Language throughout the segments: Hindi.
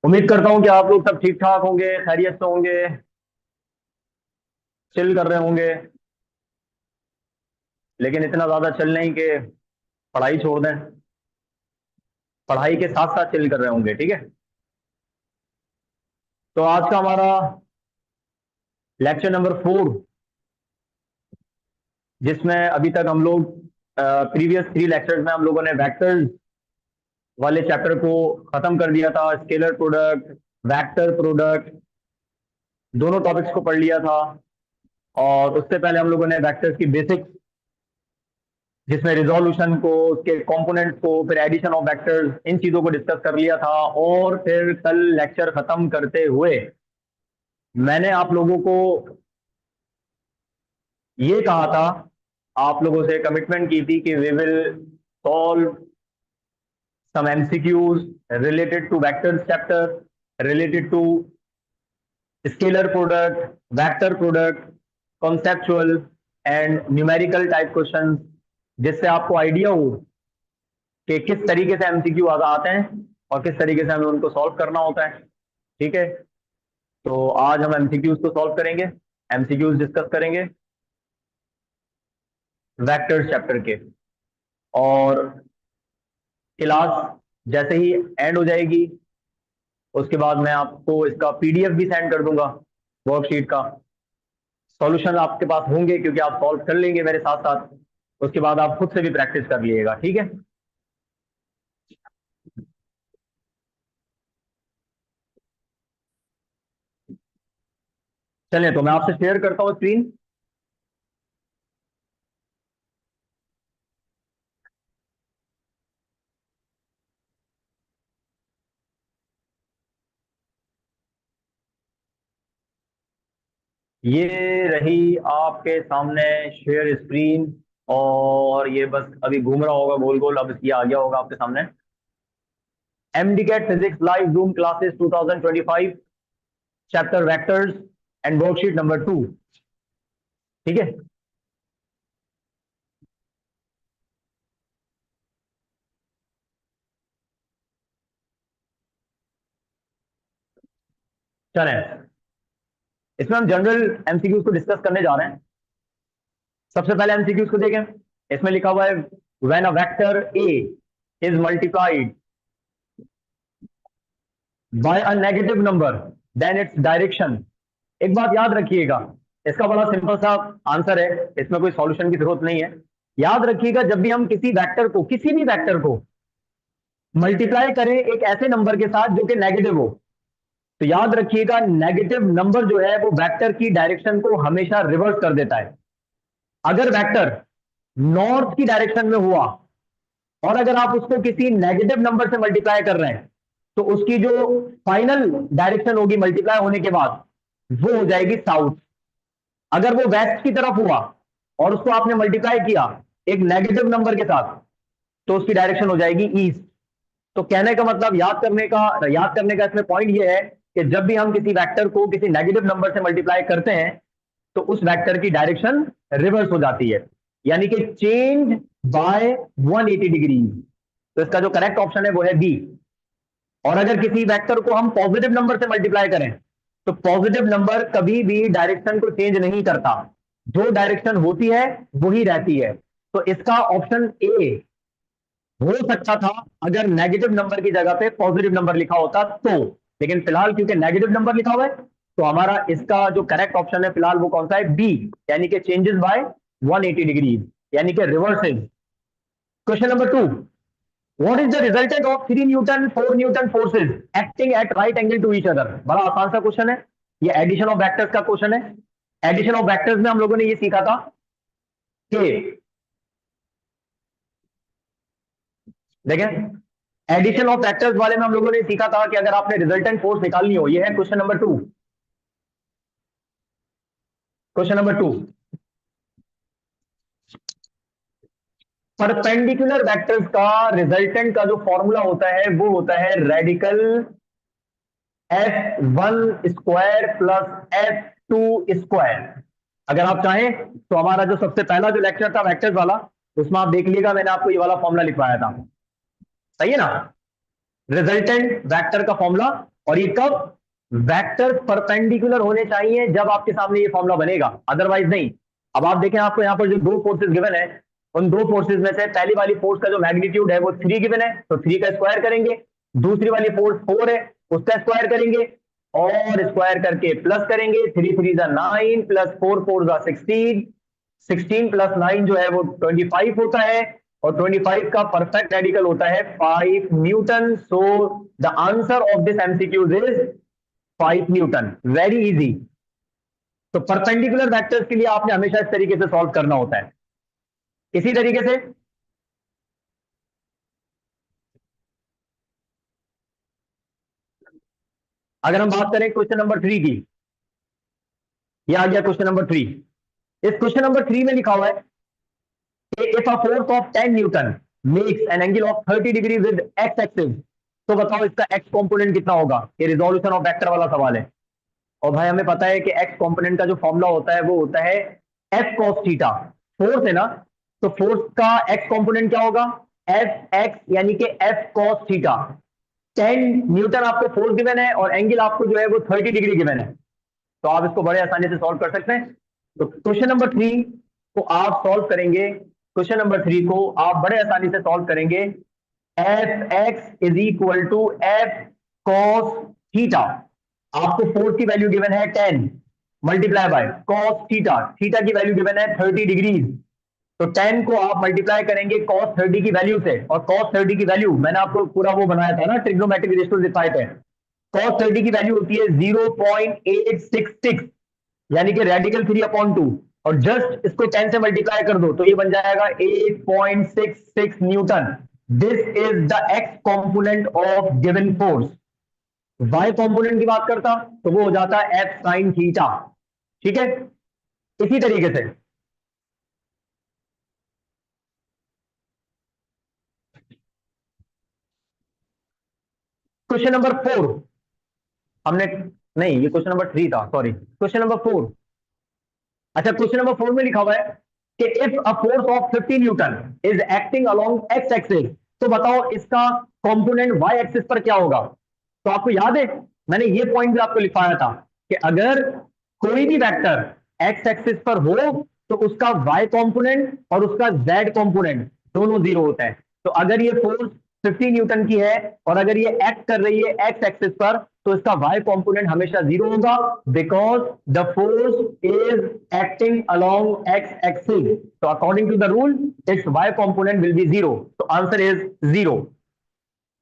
उम्मीद करता हूँ कि आप लोग सब ठीक ठाक होंगे, खैरियत से होंगे, चिल कर रहे होंगे। लेकिन इतना ज्यादा चिल नहीं कि पढ़ाई छोड़ दें। पढ़ाई के साथ साथ चिल कर रहे होंगे, ठीक है। तो आज का हमारा लेक्चर नंबर 4, जिसमें अभी तक हम लोग प्रीवियस 3 लेक्चर्स में हम लोगों ने वेक्टर्स वाले चैप्टर को खत्म कर दिया था। स्केलर प्रोडक्ट, वेक्टर प्रोडक्ट, दोनों टॉपिक्स को पढ़ लिया था। और उससे पहले हम लोगों ने वेक्टर्स की बेसिक्स, जिसमें रिजोल्यूशन को, उसके कंपोनेंट्स को, फिर एडिशन ऑफ वेक्टर्स, इन चीजों को डिस्कस कर लिया था। और फिर कल लेक्चर खत्म करते हुए मैंने आप लोगों को ये कहा था, आप लोगों से कमिटमेंट की थी कि we will solve some MCQs related to vectors chapter, related to scalar product, vector product, conceptual and numerical type question, जिससे आपको आइडिया हो कि किस तरीके से एमसीक्यू आते हैं और किस तरीके से हमें उनको सॉल्व करना होता है, ठीक है। तो आज हम एमसीक्यूज को सॉल्व करेंगे, एमसीक्यूज डिस्कस करेंगे वेक्टर्स चैप्टर के। और क्लास जैसे ही एंड हो जाएगी, उसके बाद मैं आपको इसका पीडीएफ भी सेंड कर दूंगा, वर्कशीट का। सॉल्यूशन आपके पास होंगे क्योंकि आप सॉल्व कर लेंगे मेरे साथ साथ। उसके बाद आप खुद से भी प्रैक्टिस कर लीजिएगा, ठीक है। चलिए, तो मैं आपसे शेयर करता हूँ स्क्रीन। ये रही आपके सामने शेयर स्क्रीन। और ये बस अभी घूम रहा होगा गोल गोल, अब ये आ गया होगा आपके सामने। MDCAT physics live zoom classes 2025, chapter vectors and worksheet number 2, ठीक है। चलें, इसमें हम जनरल एमसीक्यूज को डिस्कस करने जा रहे हैं। सबसे पहले एमसीक्यूज को देखें। इसमें लिखा हुआ है when a vector A is multiplied by a negative number then its direction. एक बात याद रखिएगा, इसका बड़ा सिंपल सा आंसर है, इसमें कोई सॉल्यूशन की जरूरत नहीं है। याद रखिएगा, जब भी हम किसी वेक्टर को, किसी भी वेक्टर को मल्टीप्लाई करें एक ऐसे नंबर के साथ जो कि नेगेटिव हो, तो याद रखिएगा नेगेटिव नंबर जो है वो वेक्टर की डायरेक्शन को हमेशा रिवर्स कर देता है। अगर वेक्टर नॉर्थ की डायरेक्शन में हुआ और अगर आप उसको किसी नेगेटिव नंबर से मल्टीप्लाई कर रहे हैं, तो उसकी जो फाइनल डायरेक्शन होगी मल्टीप्लाई होने के बाद, वो हो जाएगी साउथ। अगर वो वेस्ट की तरफ हुआ और उसको आपने मल्टीप्लाई किया एक नेगेटिव नंबर के साथ, तो उसकी डायरेक्शन हो जाएगी ईस्ट। तो कहने का मतलब, याद करने का इसमें पॉइंट ये है कि जब भी हम किसी वेक्टर को किसी नेगेटिव नंबर से मल्टीप्लाई करते हैं, तो उस वेक्टर की डायरेक्शन रिवर्स हो जाती है, यानी कि चेंज बाय 180 डिग्री। तो इसका जो करेक्ट ऑप्शन है वो है बी। और अगर किसी वेक्टर को हम पॉजिटिव नंबर से मल्टीप्लाई करें, तो पॉजिटिव नंबर कभी भी डायरेक्शन को चेंज नहीं करता, जो डायरेक्शन होती है वही रहती है। तो इसका ऑप्शन ए हो सकता था अगर नेगेटिव नंबर की जगह पे पॉजिटिव नंबर लिखा होता तो। लेकिन फिलहाल क्योंकि नेगेटिव नंबर लिखा हुआ है, तो हमारा इसका जो करेक्ट ऑप्शन है फिलहाल वो कौन सा है, बी, यानी कि चेंजेस बाय 180 डिग्री, यानी कि reverses. Question number 2, what is the resultant of 3 newton 4 newton forces acting at right angle to each other. बड़ा आसान सा क्वेश्चन है, ये एडिशन ऑफ वेक्टर्स का क्वेश्चन है। एडिशन ऑफ वेक्टर्स में हम लोगों ने ये सीखा था कि, देखें, एडिशन ऑफ वेक्टर्स वाले में हम लोगों ने सीखा था कि अगर आपने रिजल्टेंट फोर्स निकालनी हो, ये है question number 2। Question number 2, perpendicular vectors का रिजल्टेंट का जो फॉर्मूला होता है वो होता है radical F1 square plus F2 square. अगर आप चाहें तो हमारा जो सबसे पहला जो लेक्चर था वेक्टर्स वाला, उसमें आप देख लीजिएगा, मैंने आपको ये वाला फॉर्मूला लिखवाया था, सही है ना। रिजल्टेंट वेक्टर का फॉर्मूला और ये कब? वेक्टर परपेंडिकुलर होने चाहिए जब आपके सामने ये फॉर्मूला बनेगा, अदरवाइज नहीं। अब आप देखें, आपको यहाँ पर जो दो फोर्सेस गिवन है, उन दो फोर्सेस में से पहली वाली फोर्स का जो मैग्नीट्यूड है वो 3 गिवन है, तो 3 का स्क्वायर करेंगे। दूसरी वाली फोर्स 4 है, उसका स्क्वायर करेंगे और स्क्वायर करके प्लस करेंगे। 3 3 जा 9 प्लस 4 4 जा 16, 16 प्लस 9 जो है वो 25 होता है, और 25 का परफेक्ट रेडिकल होता है 5 Newton. So the answer of this MCQ is 5 Newton. Very easy. तो परपेंडिकुलर वेक्टर्स के लिए आपने हमेशा इस तरीके से सॉल्व करना होता है, इसी तरीके से। अगर हम बात करें क्वेश्चन नंबर 3 की, ये आ गया क्वेश्चन नंबर 3। इस क्वेश्चन नंबर 3 में लिखा हुआ है, if a force of 10 Newton makes an angle of 30 degree with x axis, तो बताओ इसका x कंपोनेंट कितना होगा। ये रिजोल्यूशन ऑफ वेक्टर वाला सवाल है। और भाई हमें पता है कि x कंपोनेंट का जो फॉर्मूला होता है वो होता है f cos थीटा। फोर्स है ना, तो फोर्स का x कंपोनेंट क्या होगा? f x, यानी कि f cos थीटा। 10 न्यूटन आपको फोर्स गिवन है और एंगल आपको जो है वो 30 डिग्री गिवन है, तो आप इसको बड़े आसानी से सॉल्व कर सकते हैं। तो क्वेश्चन नंबर 3 को आप सॉल्व करेंगे, क्वेश्चन नंबर 3 को आप बड़े आसानी से सॉल्व करेंगे। F X is equal to F cos theta. आपको फोर्स की वैल्यू गिवन है 10 multiply by cos theta, theta की वैल्यू गिवन है 30 डिग्रीज। तो 10 को आप मल्टीप्लाई करेंगे कॉस 30 की वैल्यू से, और कॉस 30 की वैल्यू मैंने आपको पूरा वो बनाया था ना, ट्रिग्नोमेट्रिक रेशियो दिखाए थे। कॉस 30 की वैल्यू होती है 0.866, यानी कि रेडिकल 3/2, और जस्ट इसको 10 से मल्टीप्लाई कर दो तो ये बन जाएगा 8.66 newton. This is the X component of given force. Y component की बात करता तो वो हो जाता है एफ साइन थीटा। ठीक है, इसी तरीके से क्वेश्चन नंबर 4 हमने, नहीं ये क्वेश्चन नंबर 3 था, सॉरी, क्वेश्चन नंबर 4। अच्छा, क्वेश्चन नंबर 4 में लिखा हुआ है कि if a force of 50 Newton is acting along X axis, तो बताओ इसका कंपोनेंट वाई एक्सिस पर क्या होगा। तो आपको याद है मैंने ये पॉइंट भी आपको लिखवाया था कि अगर कोई भी वेक्टर एक्स एक्सिस पर हो तो उसका वाई कंपोनेंट और उसका जेड कंपोनेंट दोनों जीरो होता है। तो अगर ये फोर्स 50 न्यूटन की है और अगर ये एक्ट कर रही है एक्स एक्सिस पर, तो इसका वाई कंपोनेंट हमेशा जीरो होगा, because the force is acting along X axis. तो according to the rule its Y component will be zero, तो आंसर इज जीरो।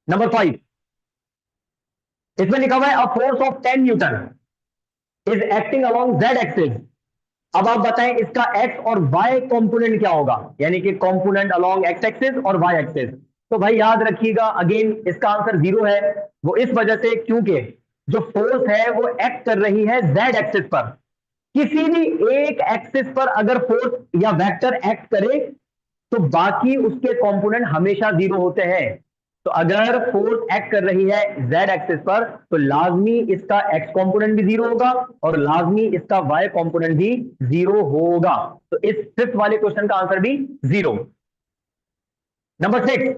नंबर 5, इसमें लिखा हुआ है a force of 10 newton is acting along Z axis. अब आप बताएं इसका एक्स और वाई कंपोनेंट क्या होगा, यानी कि कंपोनेंट अलोंग एक्स एक्सिस और वाई एक्सिस। तो भाई याद रखिएगा, अगेन इसका आंसर जीरो है। वो इस वजह से क्योंकि जो फोर्स है वो एक्ट कर रही है जेड एक्सिस पर। किसी भी एक एक्सिस पर अगर फोर्स या वेक्टर एक्ट करे तो बाकी उसके कंपोनेंट हमेशा जीरो होते हैं। तो अगर फोर्स एक्ट कर रही है जेड एक्सिस पर तो लाजमी इसका एक्स कंपोनेंट भी जीरो होगा और लाजमी इसका वाई कंपोनेंट भी जीरो होगा। तो इस फिफ्थ वाले क्वेश्चन का आंसर भी zero. Number 6,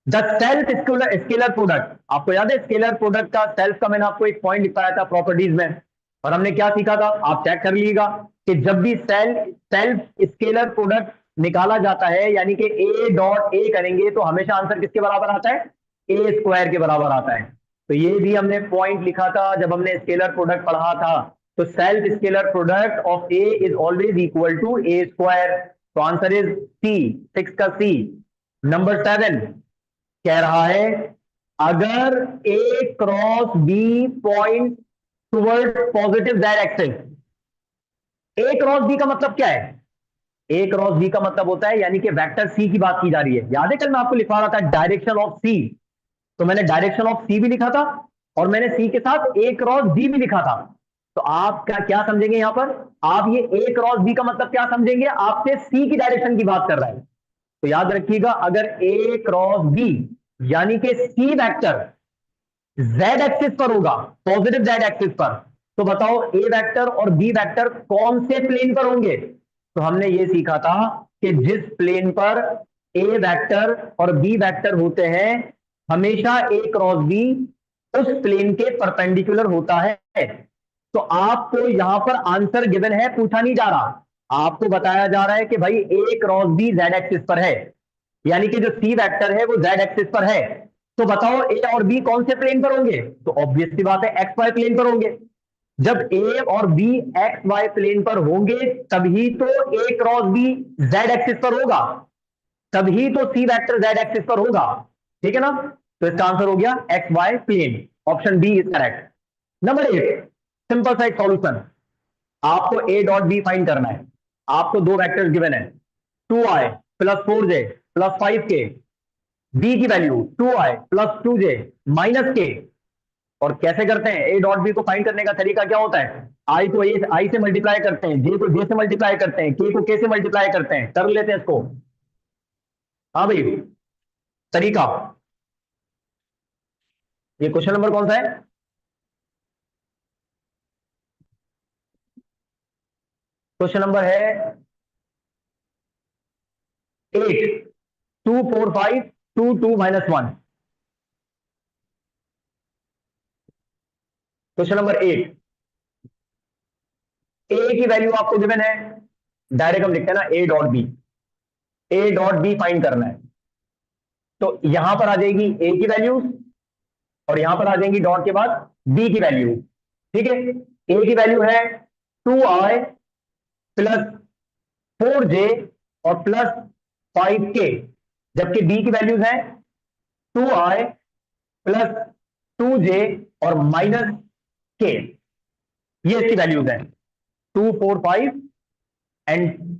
the self scalar product. आपको याद है स्केलर प्रोडक्ट का, सेल्फ का मैंने आपको एक पॉइंट लिखाया था प्रॉपर्टीज में, और हमने क्या सीखा था आप चेक कर लीजिएगा कि जब भी सेल्फ स्केलर प्रोडक्ट निकाला जाता है, यानी कि ए डॉट ए करेंगे तो हमेशा आंसर किसके बराबर आता है? ए स्क्वायर के बराबर आता है। तो ये भी हमने पॉइंट लिखा था जब हमने स्केलर प्रोडक्ट पढ़ा था। तो self scalar product of A is always equal to A square. तो आंसर इज सी, 6 का सी। नंबर 7 कह रहा है अगर A cross B point toward positive Z axis. A cross B का मतलब क्या है? ए क्रॉस बी का मतलब होता है, यानी कि वेक्टर सी की बात की जा रही है। याद है कल मैं आपको लिखवा रहा था डायरेक्शन ऑफ सी, तो मैंने डायरेक्शन ऑफ सी भी लिखा था और मैंने सी के साथ ए क्रॉस बी भी लिखा था। तो आप क्या क्या समझेंगे यहां पर? आप ये ए क्रॉस बी का मतलब क्या समझेंगे? आपसे सी की डायरेक्शन की बात कर रहा है। तो याद रखिएगा अगर ए क्रॉस बी यानी कि सी वेक्टर जेड एक्सिस पर होगा, पॉजिटिव जेड एक्सिस पर, तो बताओ ए वेक्टर और बी वेक्टर कौन से प्लेन पर होंगे? तो हमने ये सीखा था कि जिस प्लेन पर ए वेक्टर और बी वेक्टर होते हैं हमेशा ए क्रॉस बी उस प्लेन के परपेंडिकुलर होता है। तो आपको यहां पर आंसर गिवन है, पूछा नहीं जा रहा, आपको बताया जा रहा है कि भाई ए क्रॉस बी जेड एक्सिस पर है, यानी कि जो सी वेक्टर है वो जेड एक्सिस पर है। तो बताओ ए और बी कौन से प्लेन पर होंगे? तो ऑब्वियस सी बात है एक्स वाई प्लेन पर होंगे। जब ए और बी एक्स वाई प्लेन पर होंगे तभी तो ए क्रॉस बी जेड एक्सिस पर होगा, तभी तो सी वेक्टर जेड एक्सिस पर होगा। ठीक है ना? तो इसका आंसर हो गया X Y plane, option B is correct. Number 8, simple सा एक सॉल्यूशन। आपको ए डॉट बी फाइंड करना है। आपको दो वेक्टर्स गिवन है, 2i plus 4j plus 5k, B की value 2i plus 2j minus k. और कैसे करते हैं? ए डॉट बी को फाइंड करने का तरीका क्या होता है? आई को आई से मल्टीप्लाई करते हैं, जे को जे से मल्टीप्लाई करते हैं, के को के से मल्टीप्लाई करते हैं। कर लेते हैं इसको। हाँ भाई, तरीका। ये क्वेश्चन नंबर कौन सा है? क्वेश्चन नंबर है 8, 2 4 5 2 2 माइनस 1। क्वेश्चन नंबर 8, ए की वैल्यू आपको गिवन है, डायरेक्ट हम लिखते हैं ना A dot B, A dot B find करना है। तो यहां पर आ जाएगी ए की वैल्यू और यहां पर आ जाएंगी डॉट के बाद बी की वैल्यू। ठीक है? ए की वैल्यू है 2i प्लस 4j और प्लस 5k, जबकि बी की वैल्यूज है 2i प्लस 2j और माइनस k। ये इसकी वैल्यूज है 2 4 5 एंड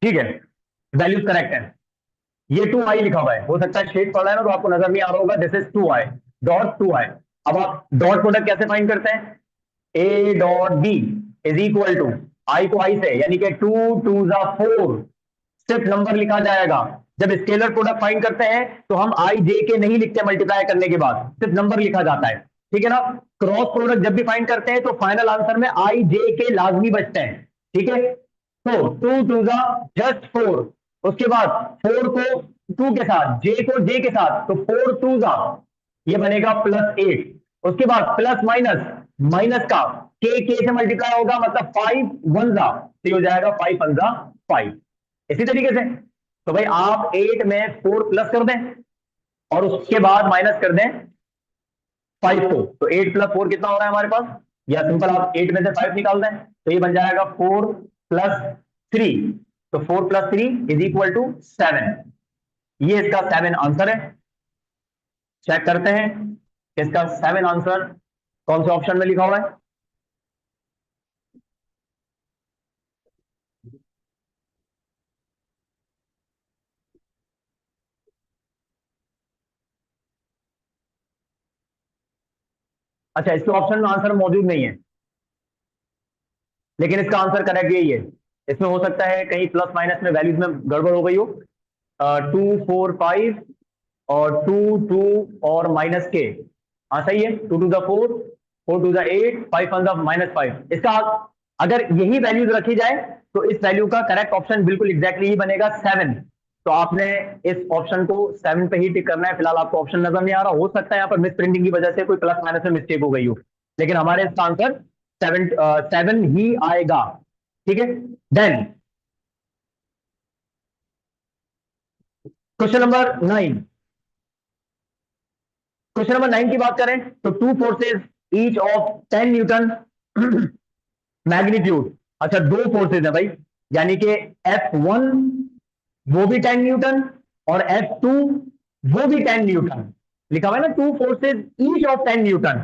ठीक है, वैल्यूज करेक्ट है। ये 2i लिखा हुआ है, हो सकता है शेड पड़ रहा है ना तो आपको नजर नहीं आ रहा होगा। This is 2i dot 2i। अब आप डॉट प्रोडक्ट कैसे फाइंड करते हैं? A dot B is equal to i को आई से, यानी कि 2 2 जा 4, सिर्फ नंबर लिखा जाएगा। जब स्केलर प्रोडक्ट फाइंड करते हैं तो हम आई जे के नहीं लिखते, मल्टीप्लाई करने के बाद सिर्फ नंबर लिखा जाता है। ठीक है ना? क्रॉस प्रोडक्ट जब भी फाइंड करते हैं तो फाइनल आंसर में आई जे के लाजमी बचते हैं। ठीक है? तो 2 2 जा जस्ट 4, उसके बाद 4 को 2 के साथ, जे को जे के साथ, तो 4 2 जा, ये बनेगा +8। उसके बाद प्लस माइनस, माइनस का के से मल्टीप्लाई होगा, मतलब 5 1 जा, तो हो जाएगा 5 1 जा 5। इसी तरीके से तो भाई आप 8 में 4 प्लस कर दें और उसके बाद माइनस कर दें 5 को, तो 8 प्लस 4 कितना हो रहा है हमारे पास? या सिंपल आप 8 में से 5 निकाल दें तो ये बन जाएगा 4 प्लस 3। तो 4 प्लस 3 इज इक्वल टू 7। ये इसका 7 आंसर है। चेक करते हैं इसका 7 आंसर कौन से ऑप्शन में लिखा हुआ है। अच्छा, इसके ऑप्शन में आंसर मौजूद नहीं है, लेकिन इसका आंसर करेक्ट यही है। इसमें हो सकता है कहीं प्लस माइनस में वैल्यूज में गड़बड़ हो गई हो। 2 4 5 और 2 2 और माइनस के। हाँ सही है, 2 2 4, 4 2 8, 5 1 -5। इसका अगर यही वैल्यूज रखी जाए तो इस वैल्यू का करेक्ट ऑप्शन बिल्कुल एग्जैक्टली ही बनेगा 7। तो आपने इस ऑप्शन को 7 पे ही टिक करना है। फिलहाल आपको ऑप्शन नजर नहीं आ रहा, हो सकता है यहाँ पर मिस प्रिंटिंग की वजह से कोई प्लस माइनस में मिस्टेक हो गई हो, लेकिन हमारे इसका आंसर 7 ही आएगा। ठीक है? Then question number 9। Question number 9 की बात करें तो two forces each of 10 newton magnitude. अच्छा, दो फोर्सेज है भाई, यानी कि F1 वो भी 10 न्यूटन और F2 वो भी 10 न्यूटन। लिखा हुआ है ना, two forces each of 10 newton,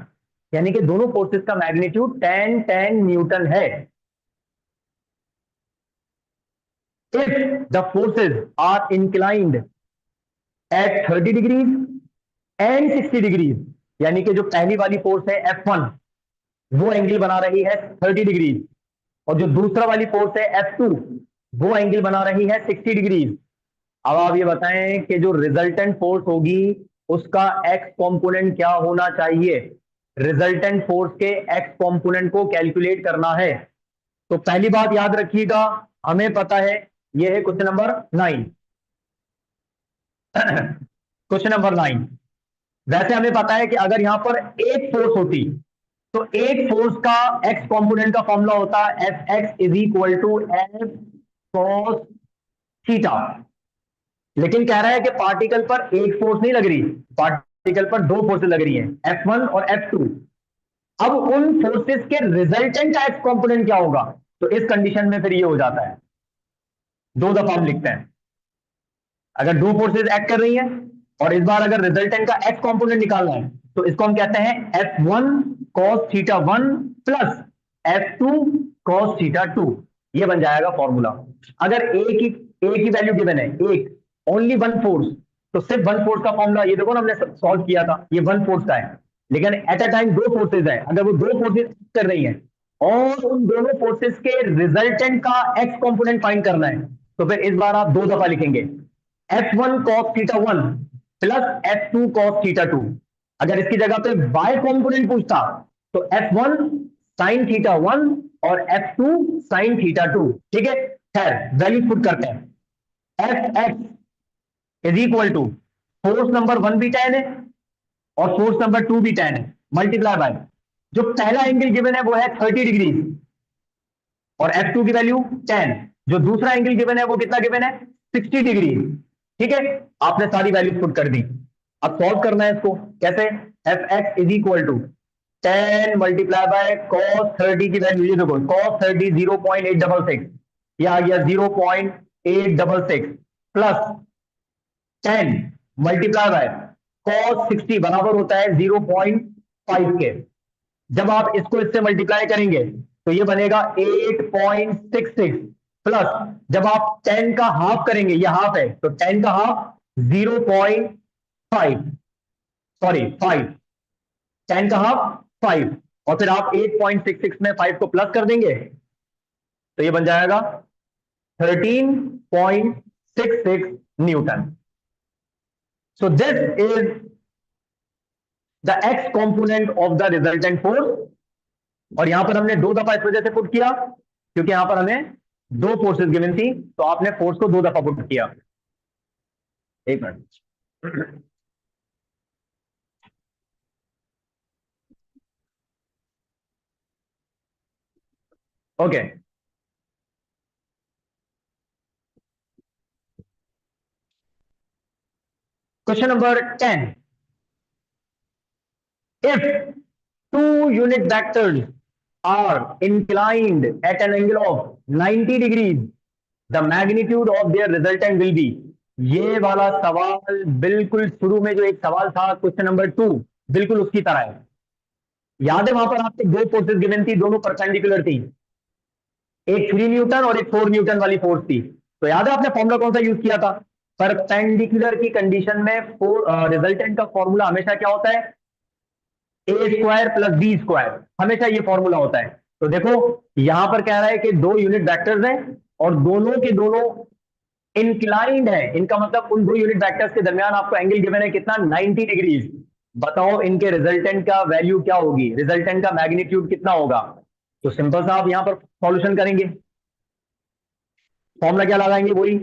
यानी कि दोनों फोर्सेज का मैग्नीट्यूड 10 10 न्यूटन है। If the forces are inclined at 30 degrees and 60 degrees, यानी कि जो पहली वाली फोर्स है F1 वो एंगल बना रही है 30 डिग्रीज, और जो दूसरा वाली फोर्स है F2 वो एंगल बना रही है 60 डिग्रीज। अब आप ये बताएं कि जो रिजल्टेंट फोर्स होगी उसका एक्स कंपोनेंट क्या होना चाहिए। रिजल्टेंट फोर्स के एक्स कंपोनेंट को कैलकुलेट करना है। तो पहली बात याद रखिएगा, हमें पता है, ये है क्वेश्चन नंबर 9। Question number 9। वैसे हमें पता है कि अगर यहां पर एक फोर्स होती तो एक फोर्स का एक्स कंपोनेंट का फॉर्मूला होता है F X is equal to F cos theta. लेकिन कह रहा है कि पार्टिकल पर एक फोर्स नहीं लग रही, पार्टिकल पर दो फोर्सेस लग रही हैं, F1 और F2। अब उन फोर्सेस के रिजल्टेंट का एक्स कंपोनेंट क्या होगा। तो इस कंडीशन में फिर ये हो जाता है, दो दफा हम लिखते हैं। अगर दो फोर्सेस एक्ट कर रही हैं और इस बार अगर रिजल्टेंट का एक्स कंपोनेंट निकालना है तो इसको हम कहते हैं F1 cos theta 1 plus F2 cos theta 2। ये बन जाएगा फॉर्मूला। अगर एक ही वैल्यू गिवन है, एक ओनली वन फोर्स, तो सिर्फ वन फोर्स का फॉर्मूला, ये देखो ना हमने सॉल्व किया था, ये वन फोर्स का है। लेकिन एट अ टाइम दो फोर्सेज है, अगर वो दो फोर्सेज कर रही हैं और उन दोनों फोर्सेस के रिजल्टेंट का एक्स कंपोनेंट फाइंड करना है, तो फिर इस बार आप दो दफा लिखेंगे F1 cos theta 1 plus F2 cos theta 2। अगर इसकी जगह पे y कंपोनेंट पूछता तो F1 sin थीटा 1 और F2 sin थीटा 2। ठीक है, खैर वैल्यू पुट करते हैं। F X is equal to force number 1 भी 10 है और फोर्स नंबर 2 भी 10 है, मल्टीप्लाई बाय जो पहला एंगल गिवन है वो है 30 डिग्री और F2 की वैल्यू 10। जो दूसरा एंगल गिवन है वो कितना गिवन है, 60 डिग्री। ठीक है, आपने सारी वैल्यूज पुट कर दी। अब सॉल्व करना है इसको, कैसे। F X is equal to 10 multiply by cos 30 की वैल्यू, ये देखो cos 30 0.866, ये आ गया 0.866 प्लस 10 मल्टीप्लाई बाय cos 60 बराबर होता है 0.5 के। जब आप इसको इससे मल्टीप्लाई करेंगे तो ये बनेगा 8.66 प्लस जब आप 10 का हाफ करेंगे, ये हाफ है तो 10 का हाफ 0.5, सॉरी 5, 10 का हाफ 5 और फिर आप 8.66 में 5 को प्लस कर देंगे तो ये बन जाएगा 13.66 Newton. So this is the X component of the resultant force. और यहां पर हमने दो दफा इस वजह से पुट किया क्योंकि यहां पर हमें दो फोर्सेस गिवन थी, तो आपने फोर्स को दो दफा पुट किया। एक minute. Okay, question number 10। If two unit vectors are inclined at an angle of 90 degrees, the magnitude of their resultant will be। ये वाला सवाल बिल्कुल शुरू में जो एक सवाल था क्वेश्चन नंबर 2, बिल्कुल उसकी तरह है। याद है वहां पर आपसे दो फोर्सेस गिवन थी, दोनों परपेंडिकुलर थी, एक 3 न्यूटन और एक 4 न्यूटन वाली फोर्स थी। तो याद है आपने फॉर्मूला कौन सा यूज किया था। परपेंडिकुलर की कंडीशन में रिजल्टेंट का फॉर्मूला हमेशा क्या होता है, ए स्क्वायर प्लस बी स्क्वायर, हमेशा ये फॉर्मूला होता है। तो देखो यहां पर कह रहा है कि दो यूनिट वेक्टर्स हैं और दोनों के दोनों इंक्लाइंड है, इनका मतलब उन दो यूनिट वेक्टर्स के दरमियान आपको एंगल गिवन है कितना, 90 डिग्री। बताओ इनके रिजल्टेंट का वैल्यू क्या होगी, रिजल्टेंट का मैग्नीट्यूड कितना होगा। तो सिंपल सा आप यहां पर सॉल्यूशन करेंगे, फॉर्मूला क्या लगाएंगे, वही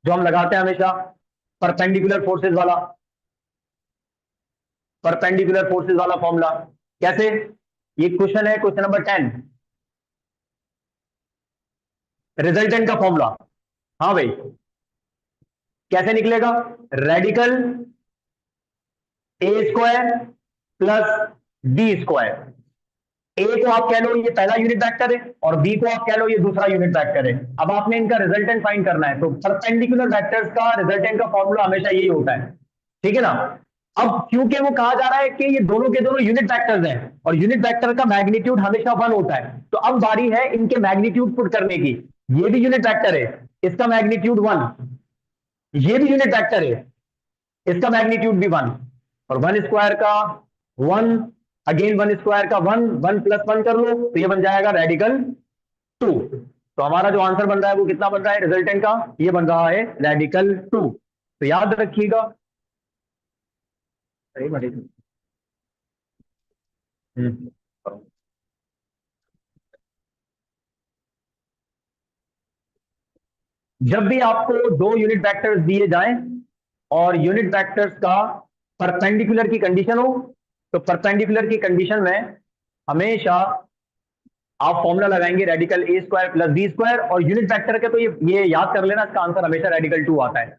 जो हम लगाते हैं हमेशा, परपेंडिकुलर फोर्सेस वाला, परपेंडिकुलर फोर्सेस वाला फॉर्मूला। कैसे, ये क्वेश्चन है क्वेश्चन नंबर 10, रिजल्टेंट का फॉर्मूला। हाँ भाई, कैसे निकलेगा, रेडिकल ए स्क्वायर प्लस बी स्क्वायर। ए को आप कह लो ये पहला यूनिट वेक्टर है और बी को आप कह लो ये दूसरा यूनिट वेक्टर है। अब आपने इनका रिजल्टेंट फाइंड करना है, तो परपेंडिकुलर वेक्टर्स का रिजल्टेंट का फॉर्मूला हमेशा यही होता है। ठीक है ना। अब क्योंकि वो कहा जा रहा है कि ये दोनों के दोनों यूनिट वेक्टर्स हैं और यूनिट वेक्टर का मैग्नीट्यूड हमेशा 1 होता है, तो अब बारी है इनके मैग्नीट्यूड पुट करने की। ये भी यूनिट वेक्टर है, इसका मैग्नीट्यूड 1, ये भी यूनिट वेक्टर है, इसका मैग्नीट्यूड भी 1, और 1 स्क्वायर का 1, अगेन 1 स्क्वायर का 1, 1 प्लस 1 कर लो तो ये बन जाएगा रेडिकल 2। तो हमारा जो आंसर बन रहा है वो कितना बन रहा है रिजल्टेंट का, ये बन रहा है रेडिकल 2। तो याद रखिएगा। सही बढ़ी। हम्म। जब भी आपको दो यूनिट वेक्टर्स दिए जाएं और यूनिट वेक्टर्स का परपेंडिकुलर की कंडीशन हो, तो परपेंडिकुलर की कंडीशन में हमेशा आप फॉर्मूला लगाएंगे रेडिकल ए स्क्वायर प्लस बी स्क्वायर, और यूनिट वेक्टर के तो ये याद कर लेना, इसका आंसर हमेशा रेडिकल 2 आता है।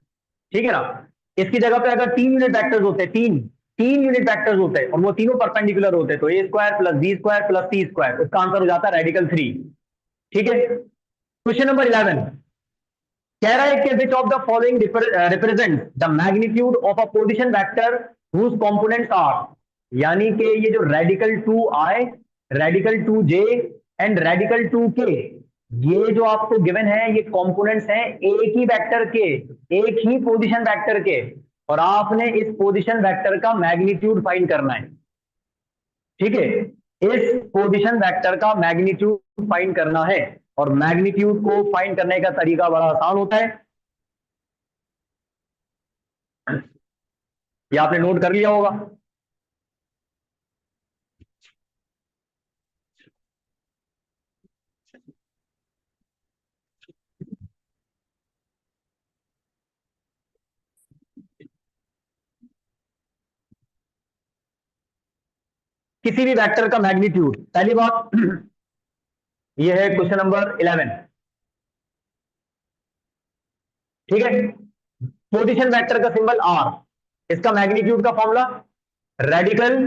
ठीक है ना। इसकी जगह पे अगर तीन यूनिट वेक्टर्स होते, तीन तीन यूनिट वेक्टर्स होते और वो तीनों परपेंडिकुलर होते, तो A square plus B square plus C square, उसका आंसर हो जाता है रेडिकल 3। ठीक है। क्वेश्चन नंबर 11 कह रहा है कि which of the following represent the magnitude of a position vector whose components are, यानी कि ये जो radical 2i, radical 2j and radical 2k, ये जो आपको गिवन है ये कंपोनेंट्स हैं एक ही वेक्टर के, एक ही पोजीशन वेक्टर के, और आपने इस पोजीशन वेक्टर का मैग्नीट्यूड फाइंड करना है। ठीक है। इस पोजीशन वेक्टर का मैग्नीट्यूड फाइंड करना है, और मैग्नीट्यूड को फाइंड करने का तरीका बड़ा आसान होता है, ये आपने नोट कर लिया होगा। किसी भी वेक्टर का मैग्नीट्यूड, पहली बात ये है क्वेश्चन नंबर 11। ठीक है। पोजीशन वेक्टर का सिंबल आर, इसका मैग्नीट्यूड का formula radical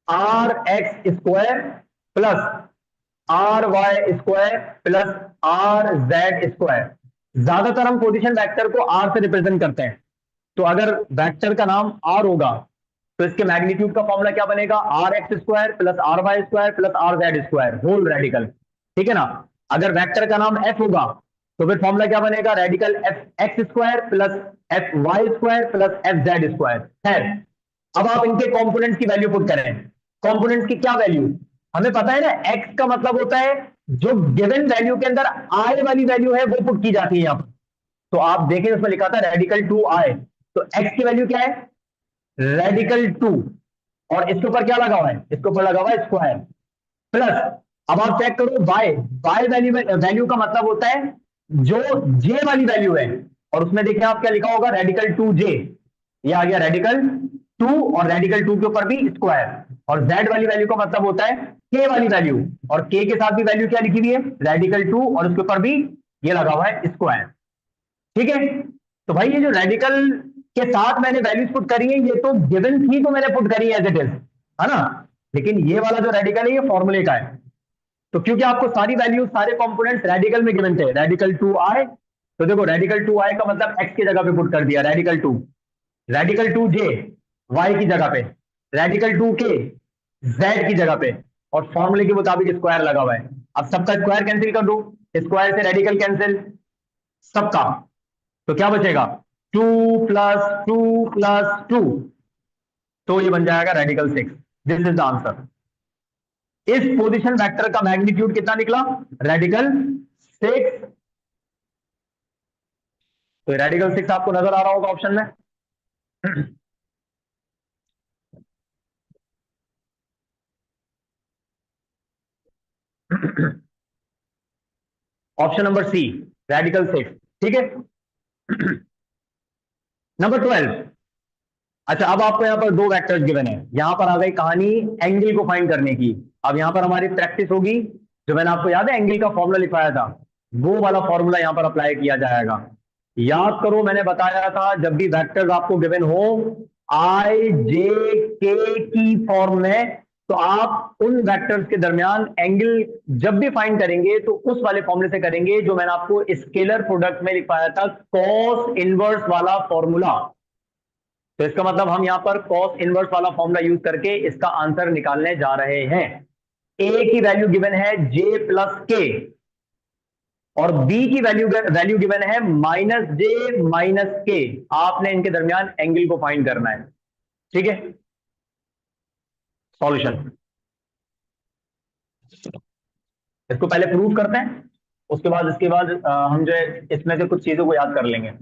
R X square plus R Y square plus R Z square. ज्यादातर हम पोजीशन वेक्टर को आर से रिप्रेजेंट करते हैं, तो अगर वेक्टर का नाम आर होगा तो इसके मैग्नीट्यूड का फॉर्मूला क्या बनेगा, R X square plus R Y square plus R Z square whole radical. ठीक है ना। अगर वेक्टर का नाम एफ होगा तो फिर फॉर्मूला क्या बनेगा, radical F X square plus F Y square plus F Z square है। अब आप इनके कंपोनेंट्स की वैल्यू पुट करें। कंपोनेंट्स की क्या वैल्यू, हमें पता है ना, एक्स का मतलब होता है जो गिवन वैल्यू के अंदर आई वाली वैल्यू है वो पुट की जाती है यहां पर। तो आप देखें उसमें लिखा था रेडिकल 2i, तो एक्स की वैल्यू क्या है रेडिकल 2, और इसके ऊपर क्या लगा हुआ है, इसके ऊपर लगा हुआ है स्क्वायर प्लस। अब आप चेक करो वाई, वाई वैल्यू वैल्यू का मतलब होता है जो जे वाली वैल्यू है, और उसमें देखिए आप क्या लिखा होगा रेडिकल 2j, ये आ गया रेडिकल 2, और रेडिकल 2 के ऊपर भी स्क्वायर। और z वाली वैल्यू का मतलब होता है k वाली वैल्यू, और k के साथ भी वैल्यू क्या लिखी हुई है रेडिकल 2, और उसके ऊपर भी ये लगा हुआ है स्क्वायर। ठीक है। तो भाई ये जो रेडिकल के साथ मैंने वैल्यूज पुट करी है ये तो गिवन थी तो मैंने पुट करी है एज इट इज, है ना। लेकिन ये वाला जो रेडिकल है ये फॉर्मूले का है, तो क्योंकि आपको सारी वैल्यूज सारे कंपोनेंट्स रेडिकल में गिवन थे, रेडिकल 2i, तो देखो रेडिकल 2i का मतलब x की जगह पे पुट कर दिया रेडिकल 2, रेडिकल 2j y की जगह पे, रेडिकल 2k z की जगह पे, और फॉर्मूले के मुताबिक स्क्वायर लगा हुआ है। अब सबका स्क्वायर कैंसिल कर दो, स्क्वायर से रेडिकल कैंसिल सबका, तो क्या बचेगा 2 प्लस 2 प्लस 2, तो ये बन जाएगा radical 6। This is the answer. इस पोजीशन वेक्टर का मैग्नीट्यूड कितना निकला रेडिकल 6। तो रेडिकल 6 आपको नजर आ रहा होगा ऑप्शन में। Option number C radical 6। ठीक है। नंबर 12। अच्छा अब आपको यहां पर दो वेक्टर्स गिवन है, यहां पर आ गई कहानी एंगल को फाइंड करने की। अब यहां पर हमारी प्रैक्टिस होगी, जो मैंने आपको याद है एंगल का फॉर्मूला लिखवाया था, वो वाला फॉर्मूला यहां पर अप्लाई किया जाएगा। याद करो मैंने बताया था जब भी वेक्टर्स आपको गिवन हो आई जे के की फॉर्म में, तो आप उन वेक्टर्स के दरमियान एंगल जब भी फाइंड करेंगे तो उस वाले फॉर्मूले से करेंगे जो मैंने आपको स्केलर प्रोडक्ट में लिखवाया था, कॉस इनवर्स वाला फॉर्मूला। तो इसका मतलब हम यहां पर कॉस इनवर्स वाला फॉर्मूला यूज करके इसका आंसर निकालने जा रहे हैं। ए की वैल्यू गिवन है जे प्लस के, और बी की वैल्यू गिवन है माइनस जे माइनस के। आपने इनके दरमियान एंगल को फाइंड करना है। ठीक है। सॉल्यूशन, इसको पहले प्रूव करते हैं, इसके बाद हम जो है इसमें से कुछ चीजों को याद कर लेंगे।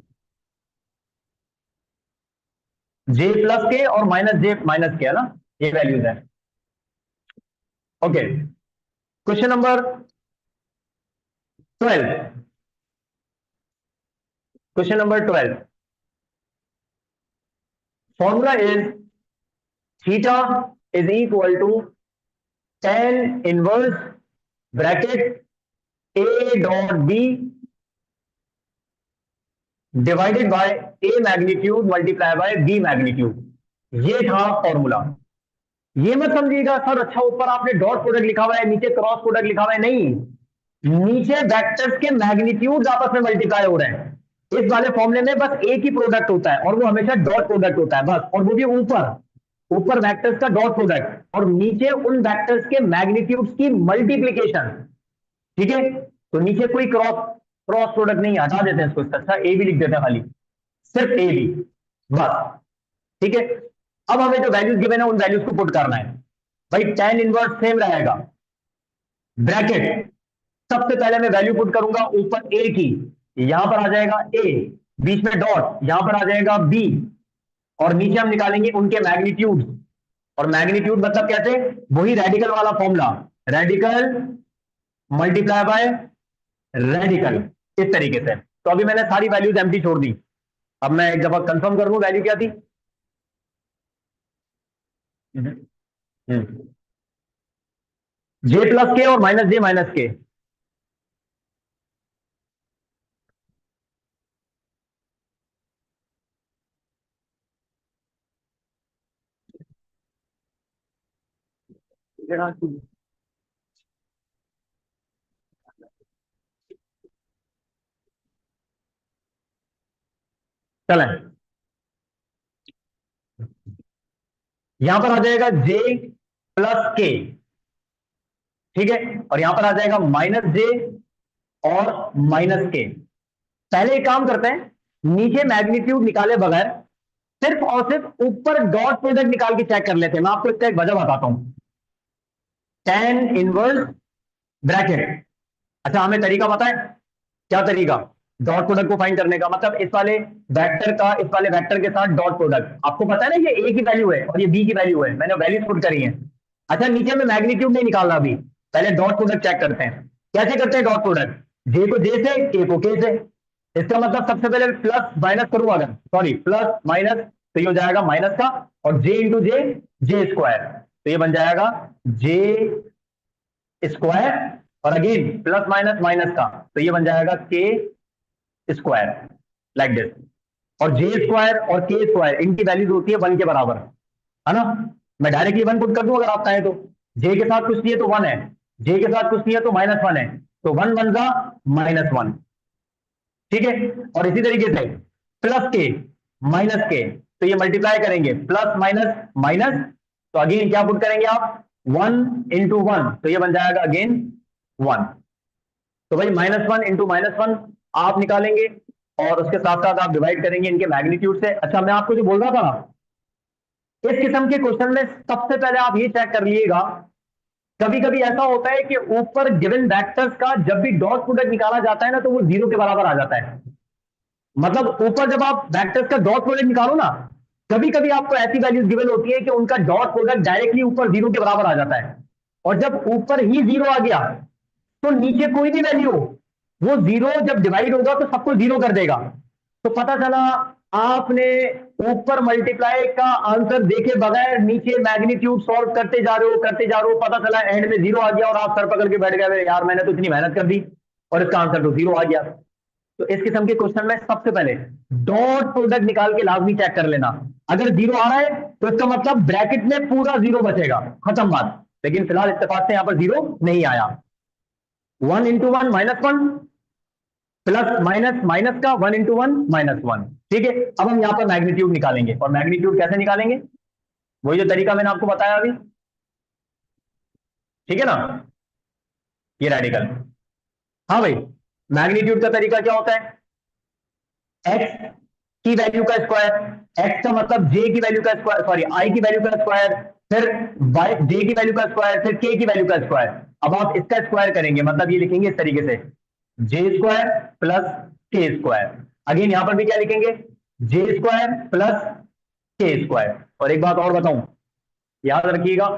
जे प्लस के और माइनस जे माइनस के, है ना, ये वैल्यूज है। Okay, question number 12। Question number 12, formula is theta is equal to tan inverse bracket A dot B divided by A magnitude multiply by B magnitude. ये था फॉर्मूला। ये मत समझिएगा सर अच्छा ऊपर आपने डॉट प्रोडक्ट लिखा हुआ है नीचे क्रॉस प्रोडक्ट लिखा हुआ है, नहीं, नीचे वेक्टर्स के मैग्नीट्यूड आपस में मल्टीप्लाई हो रहे हैं। इस वाले फॉर्मूले में बस एक ही प्रोडक्ट होता है और वो हमेशा डॉट प्रोडक्ट होता है बस, और वो भी ऊपर ऊपर वेक्टर्स का डॉट प्रोडक्ट और नीचे उन वेक्टर्स के मैग्नीट्यूड्स की मल्टीप्लीकेशन। ठीक है, तो नीचे कोई क्रॉस क्रॉस प्रोडक्ट नहीं, हटा देते हैं इसको, अच्छा ए भी लिख देते हैं खाली, सिर्फ ए बी बस। ठीक है, अब हमें जो वैल्यूज गिवन है उन वैल्यूज को पुट करना है। भाई tan इनवर्स सेम रहेगा, ब्रैकेट सबसे पहले मैं वैल्यू पुट करूंगा ऊपर ए की, यहां पर आ जाएगा ए, बीच में डॉट, यहां पर आ जाएगा बी, और नीचे हम निकालेंगे उनके मैग्नीट्यूड। और मैग्नीट्यूड मतलब कैसे, वही रेडिकल वाला formula, radical multiply by radical, इस तरीके से। तो अभी मैंने सारी वैल्यूज एम्प्टी छोड़ दी। अब मैं एक दफा कंफर्म कर दूं वैल्यू क्या थी। जे प्लस के और माइनस जे माइनस के, चलें, यहां पर आ जाएगा जे प्लस के, ठीक है, और यहां पर आ जाएगा माइनस जे और माइनस के। पहले एक काम करते हैं, नीचे मैग्नीट्यूड निकाले बगैर सिर्फ और सिर्फ ऊपर डॉट प्रोडक्ट निकाल के चेक कर लेते हैं। मैं आपको इसका एक वजह बताता हूं, tan इनवर्स ब्रैकेट। अच्छा हमें तरीका पता है, क्या तरीका, डॉट प्रोडक्ट को फाइंड करने का, मतलब इस वाले वेक्टर का इस वाले वेक्टर के साथ डॉट प्रोडक्ट। आपको पता है ना, ये ए की वैल्यू है और ये बी की वैल्यू है, मैंने वैल्यूज पुट करी है। अच्छा नीचे में मैग्नीट्यूड नहीं निकालना अभी, पहले डॉट प्रोडक्ट चेक करते हैं। कैसे करते हैं डॉट प्रोडक्ट, जे को जे से, के को के से। इसका मतलब सबसे पहले प्लस माइनस करूं, अगर सॉरी प्लस माइनस, तो ये हो जाएगा माइनस का, और जे इंटू जे, जे स्क्वायर, तो ये बन जाएगा जे स्क्वायर, और अगेन प्लस माइनस माइनस का, तो ये बन जाएगा के स्क्वायर, लाइक दिस। और जे स्क्वायर और के स्क्वायर इनकी वैल्यूज होती है 1 के बराबर, है ना। मैं डायरेक्टली 1 पुट कर दूं अगर आप चाहें तो, जे के साथ कुछ नहीं है तो 1 है, जे के साथ कुछ नहीं है तो -1 है, तो 1 1 जा -1, ठीक है। और इसी तरीके से प्लस के माइनस के, तो ये मल्टीप्लाई करेंगे, प्लस माइनस माइनस, तो अगेन क्या पुट करेंगे आप, 1 इंटू 1, तो ये बन जाएगा अगेन 1। तो भाई -1 इंटू -1 आप निकालेंगे और उसके साथ साथ आप डिवाइड करेंगे इनके मैग्नीट्यूड से। अच्छा मैं आपको जो बोल रहा था ना, इस किस्म के क्वेश्चन में सबसे पहले आप ये चेक कर लीजिएगा, कभी कभी ऐसा होता है कि ऊपर गिवन वेक्टर्स का जब भी डॉट प्रोडक्ट निकाला जाता है ना, तो वो 0 के बराबर आ जाता है। मतलब ऊपर जब आप वेक्टर्स का डॉट प्रोडक्ट निकालो ना, कभी कभी आपको ऐसी वैल्यूज गिवन होती है कि उनका डॉट प्रोडक्ट डायरेक्टली ऊपर 0 के बराबर आ जाता है, और जब ऊपर ही 0 आ गया तो नीचे कोई भी वैल्यू हो, वो 0 जब डिवाइड होगा तो सबको 0 कर देगा। तो पता चला आपने ऊपर मल्टीप्लाई का आंसर देखे बगैर नीचे मैग्नीट्यूड सॉल्व करते जा रहे हो, पता चला एंड में 0 आ गया और आप सर पकड़ के बैठ गए, यार मैंने तो इतनी मेहनत कर दी और इसका आंसर तो 0 आ गया। तो इस किस्म के क्वेश्चन में सबसे पहले डॉट प्रोडक्ट निकाल के लाजमी चेक कर लेना। अगर 0 आ रहा है तो इसका मतलब ब्रैकेट में पूरा 0 बचेगा, खत्म बात। लेकिन फिलहाल इत्तेफाक से यहां पर 0 नहीं आया। 1 इंटू 1 -1, प्लस माइनस माइनस का 1 इंटू 1 -1, ठीक है। अब हम यहां पर मैग्नीट्यूड निकालेंगे, और मैग्नीट्यूड कैसे निकालेंगे, वही जो तरीका मैंने आपको बताया अभी, ठीक है ना, ये रेडिकल। हाँ भाई, मैग्नीट्यूड का तरीका क्या होता है, एक्स की वैल्यू का स्क्वायर, एक्स का मतलब जे की वैल्यू का स्क्वायर, सॉरी आई की वैल्यू का स्क्वायर, फिर वाई जे की वैल्यू का स्क्वायर, फिर के की वैल्यू का स्क्वायर। अब आप इसका स्क्वायर करेंगे, मतलब ये लिखेंगे इस तरीके से, जे square plus k square. Again यहां पर भी क्या लिखेंगे, जे स्क्वायर प्लस के स्क्वायर। और एक बात और बताऊं, याद रखिएगा,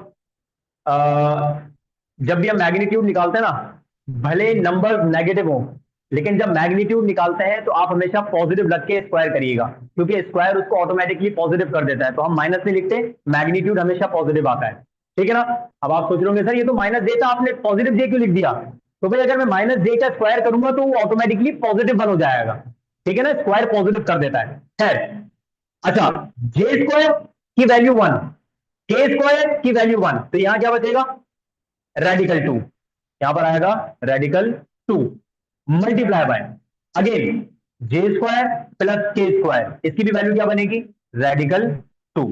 जब भी हम मैग्नीट्यूड निकालते हैं ना, भले नंबर नेगेटिव हो, लेकिन जब मैग्नीट्यूड निकालते हैं तो आप हमेशा पॉजिटिव रख के स्क्वायर करिएगा, क्योंकि स्क्वायर उसको ऑटोमेटिकली पॉजिटिव कर देता है। तो हम माइनस नहीं लिखते, मैग्नीट्यूड हमेशा पॉजिटिव आता है। ठीक है ना। अब आप सोच रहे होंगे सर ये तो माइनस जे था, आपने पॉजिटिव जे क्यों लिख दिया? तो भाई अगर मैं माइनस जे का स्क्वायर करूंगा तो वो ऑटोमेटिकली पॉजिटिव बन हो जाएगा। ठीक है ना, स्क्वायर पॉजिटिव कर देता है। खैर, अच्छा, जे स्क्वायर की वैल्यू 1, के स्क्वायर की वैल्यू 1, तो यहां क्या बचेगा, रेडिकल 2। यहां पर आएगा radical 2 multiply by, again J square plus k square, इसकी भी वैल्यू क्या बनेगी, रेडिकल 2।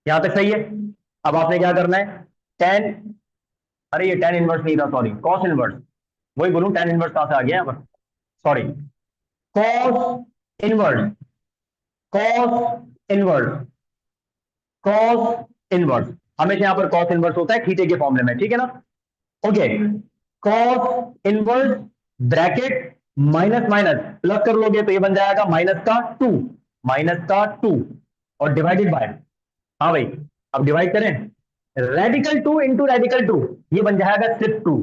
यहां तक सही है। अब आपने क्या करना है, टेन, अरे ये टेन इनवर्स नहीं था, सॉरी, कॉस इनवर्स, वही बोलूं, टेन इनवर्स कहां से आ गया यहां पर, sorry, cos inverse, cos inverse, cos inverse, हमेशा यहां पर कॉस इनवर्स होता है थीटे के फॉर्मूले में। ठीक है ना। Okay, cos inverse bracket minus minus plus कर लोगे तो ये बन जाएगा माइनस का 2, माइनस का 2 और डिवाइडेड बाय, हाँ भाई, अब डिवाइड करें, रेडिकल 2 इंटू रेडिकल 2, ये बन जाएगा सिर्फ 2।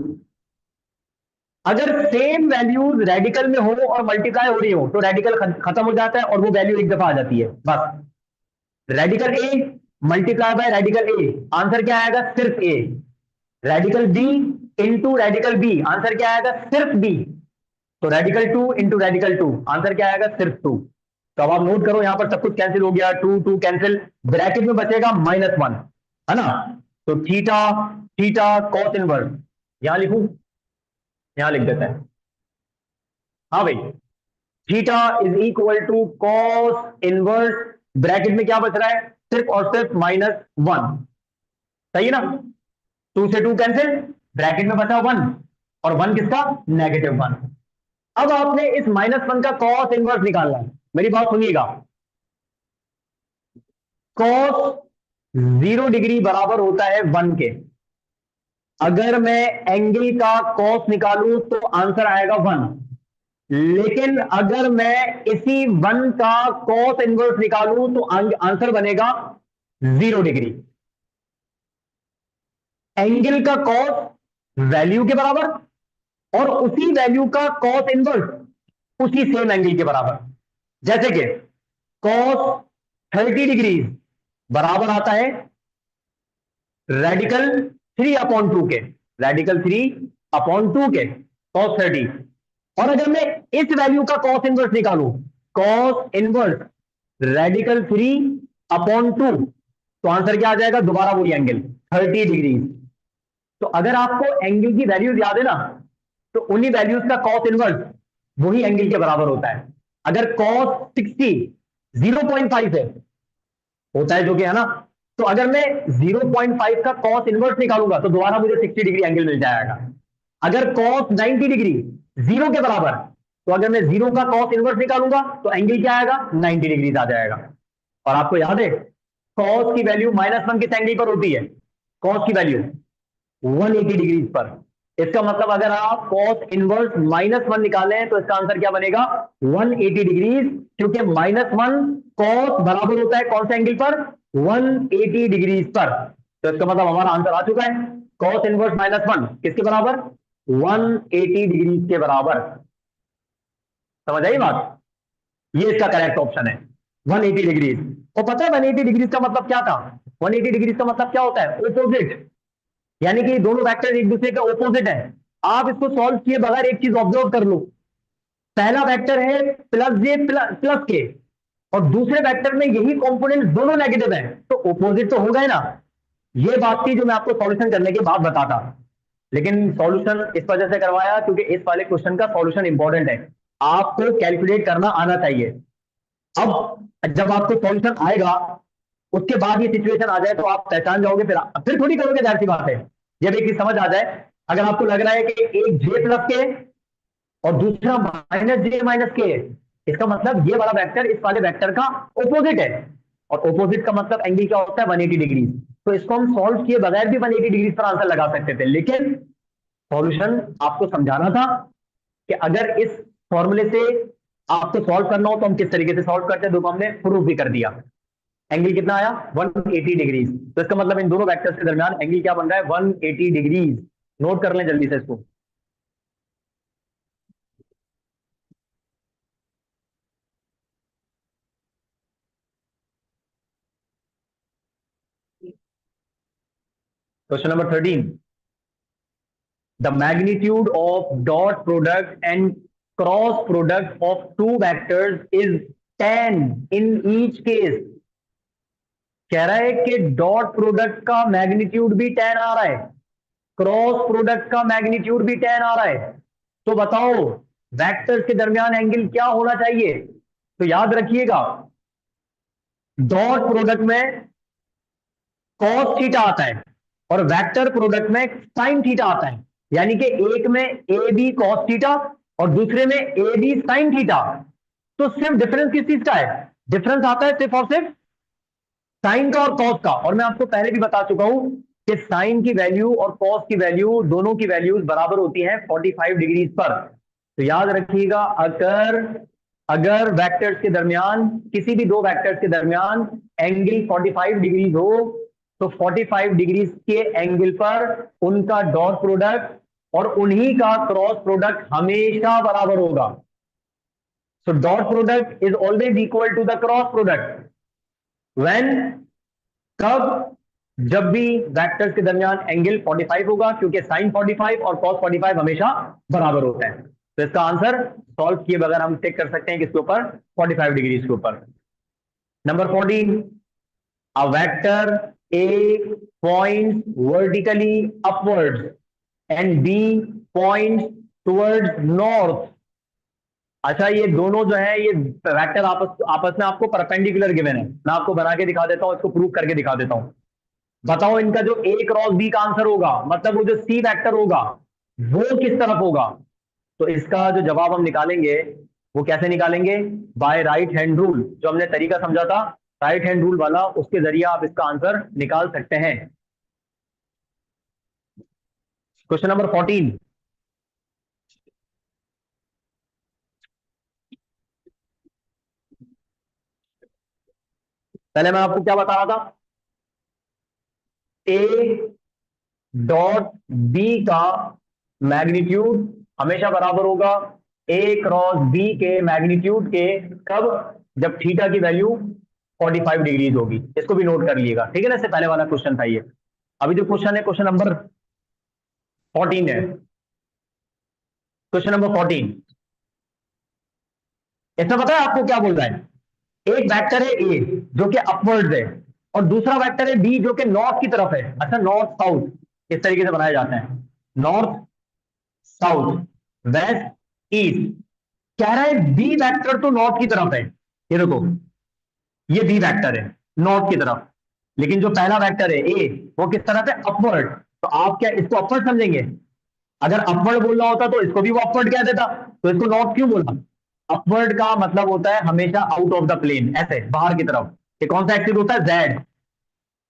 अगर सेम वैल्यूज रेडिकल में हो और मल्टीप्लाई हो रही हो तो रेडिकल खत्म हो जाता है और वो वैल्यू एक दफा आ जाती है बस। Radical A multiply by radical A, answer क्या आएगा, सिर्फ A. Radical B into radical B, answer क्या आएगा, सिर्फ बी। तो रेडिकल 2 इंटू रेडिकल 2, आंसर क्या आएगा, सिर्फ 2। तो अब आप नोट करो, यहां पर सब कुछ कैंसिल हो गया, 2 2 कैंसिल, ब्रैकेट में बचेगा -1, है ना। तो थीटा, थीटा कॉस इनवर्स, यहां लिखूं, यहां लिख देते हैं, हाँ भाई, theta is equal to cos inverse, bracket में क्या बच रहा है, सिर्फ और सिर्फ -1। सही है ना, 2 से 2 कैंसिल, ब्रैकेट में बचा 1, और 1 किसका, -1। अब आपने इस -1 का कॉस इनवर्स निकालना है। मेरी बात सुनिएगा, कॉस 0 डिग्री बराबर होता है 1 के। अगर मैं एंगल का कॉस निकालूं तो आंसर आएगा 1, लेकिन अगर मैं इसी 1 का कॉस इनवर्स निकालूं तो आंसर बनेगा 0 डिग्री। एंगल का कॉस वैल्यू के बराबर और उसी वैल्यू का कॉस इनवर्स उसी सेम एंगल के बराबर। जैसे कि कॉस 30 डिग्री बराबर आता है रेडिकल 3/2 के, रेडिकल 3/2 के कॉस 30। और अगर मैं इस वैल्यू का कॉस इनवर्स निकालूं, कॉस इनवर्स रेडिकल 3/2, तो आंसर क्या आ जाएगा, दोबारा वही एंगल 30 डिग्री। तो अगर आपको एंगल की वैल्यूज याद है ना, तो उन्हीं वैल्यूज का कॉस इनवर्स वही एंगल के बराबर होता है। अगर कॉस 60 0.5 है, होता है जो कि, है ना, तो अगर मैं 0.5 का कॉस इनवर्स निकालूंगा तो दोबारा मुझे 60 डिग्री एंगल मिल जाएगा। अगर कॉस 90 डिग्री 0 के बराबर, तो अगर मैं 0 का कॉस इनवर्स निकालूंगा तो एंगल क्या आएगा, 90 डिग्री आ जाएगा। और आपको याद है कॉस की वैल्यू -1 किस एंगल पर होती है, कॉस की वैल्यू 180 डिग्री पर। इसका मतलब अगर आप cos इनवर्स -1 निकालें तो इसका आंसर क्या बनेगा, 180 डिग्री, क्योंकि -1 cos बराबर होता है कौन से एंगल पर, 180 डिग्री पर। तो इसका मतलब हमारा आंसर आ चुका है, cos इनवर्स -1 किसके बराबर, 180 डिग्री के बराबर। समझ आई बात, ये इसका करेक्ट ऑप्शन है, 180 डिग्री। और पता है 180 डिग्री का मतलब क्या था, 180 डिग्री का मतलब क्या होता है, ऑपोजिट, यानी कि दोनों वेक्टर एक दूसरे के ऑपोजिट है। आप इसको सॉल्व किए बगैर एक चीज ऑब्जर्व कर लो, पहला वेक्टर है प्लस जे प्लस के, और दूसरे वेक्टर में यही कंपोनेंट दोनों नेगेटिव है, तो ऑपोजिट तो हो गए ना। ये बात थी जो मैं आपको सॉल्यूशन करने के बाद बताता, लेकिन सॉल्यूशन इस वजह से करवाया क्योंकि इस वाले क्वेश्चन का सॉल्यूशन इंपॉर्टेंट है, आपको कैलकुलेट करना आना चाहिए। अब जब आपको सॉल्यूशन आएगा उसके बाद ये सिचुएशन आ जाए तो आप पहचान जाओगे, फिर थोड़ी करोगे, जाहिर सी बात है। जब एक चीज समझ आ जाए, अगर आपको लग रहा है कि एक जे प्लस के और दूसरा -j-k है, इसका मतलब ये वाला वेक्टर इस वाले वेक्टर का ऑपोजिट है, और ऑपोजिट का मतलब एंगल क्या होता है, 180 डिग्री। तो इसको हम सॉल्व किए बगैर भी 180 डिग्री पर आंसर लगा सकते थे, लेकिन सॉल्यूशन आपको समझाना था कि अगर इस फॉर्मूले से आपको सॉल्व करना हो तो हम किस तरीके से सॉल्व करते हैं, देखो हमने प्रूफ भी कर दिया। एंगल कितना आया 180 डिग्रीज, तो इसका मतलब इन दोनों वेक्टर्स के दरमियान एंगल क्या बन रहा है 180 डिग्रीज। नोट कर लें जल्दी से इसको। Question number 13, the magnitude of dot product and cross product of two vectors is 10 in each case। कह रहा है कि डॉट प्रोडक्ट का मैग्नीट्यूड भी 10 आ रहा है, क्रॉस प्रोडक्ट का मैग्नीट्यूड भी 10 आ रहा है। तो बताओ वेक्टर्स के दरमियान एंगल क्या होना चाहिए। तो याद रखिएगा डॉट प्रोडक्ट में कॉस थीटा आता है और वेक्टर प्रोडक्ट में साइन थीटा आता है, यानी कि एक में ए बी कॉस थीटा और दूसरे में ए बी साइन थीटा। तो सिर्फ डिफरेंस किस चीज का है, डिफरेंस आता है सिर्फ और सिर्फ साइन का और कॉस का। और मैं आपको पहले भी बता चुका हूं कि साइन की वैल्यू और कॉस की वैल्यू दोनों की वैल्यूज बराबर होती हैं 45 डिग्री पर। तो याद रखिएगा अगर अगर वेक्टर्स के दरमियान किसी भी दो वेक्टर्स के दरमियान एंगल 45 डिग्री हो तो 45 डिग्री के एंगल पर उनका डॉट प्रोडक्ट और उन्हीं का क्रॉस प्रोडक्ट हमेशा बराबर होगा। So dot product is always equal to the cross product when, कब, जब भी वेक्टर्स के दरमियान एंगल 45 होगा, क्योंकि साइन 45 और कॉस 45 हमेशा बराबर होता है। तो इसका आंसर सॉल्व किए बगैर हम टिक कर सकते हैं किसके ऊपर 45 डिग्री के ऊपर। Number 14, a vector A points vertically upwards and B points towards north। अच्छा ये दोनों जो है ये वेक्टर आपस में आपको परपेंडिकुलर गिवन है। मैं आपको बना के दिखा देता हूं, इसको प्रूव करके दिखा देता हूं। बताओ इनका जो A क्रॉस B का आंसर होगा, मतलब वो जो C वेक्टर होगा वो किस तरफ होगा। तो इसका जो जवाब हम निकालेंगे वो कैसे निकालेंगे, बाय राइट हैंड रूल। जो हमने तरीका समझा था राइट हैंड रूल वाला, उसके जरिए आप इसका आंसर निकाल सकते हैं। क्वेश्चन नंबर 14, पहले मैं आपको क्या बता रहा था, ए डॉट बी का मैग्नीट्यूड हमेशा बराबर होगा ए क्रॉस बी के मैग्नीट्यूड के, कब, जब थीटा की वैल्यू 45 डिग्रीज होगी। इसको भी नोट कर लीजिएगा, ठीक है ना। इससे पहले वाला क्वेश्चन था ये। अभी जो क्वेश्चन है क्वेश्चन नंबर 14 है। क्वेश्चन नंबर 14 इसमें पता है आपको क्या बोल रहा है, एक वेक्टर है ए जो कि अपवर्ड है और दूसरा वेक्टर है बी जो कि नॉर्थ की तरफ है। अच्छा नॉर्थ साउथ इस तरीके से बनाए जाते हैं, नॉर्थ साउथ वेस्ट ईस्ट। कह रहा है बी वेक्टर तो नॉर्थ की तरफ है, ये देखो ये बी वेक्टर है नॉर्थ की तरफ, लेकिन जो पहला वेक्टर है ए वो किस तरफ है, अपवर्ड। तो आप क्या इसको अपवर्ड समझेंगे, अगर अपवर्ड बोलना होता तो इसको भी वो अपवर्ड कह देता, तो इसको नॉर्थ क्यों बोला। अपवर्ड का मतलब होता है हमेशा आउट ऑफ द प्लेन, ऐसे बाहर की तरफ। ये कौन सा एक्सिस होता है, जेड।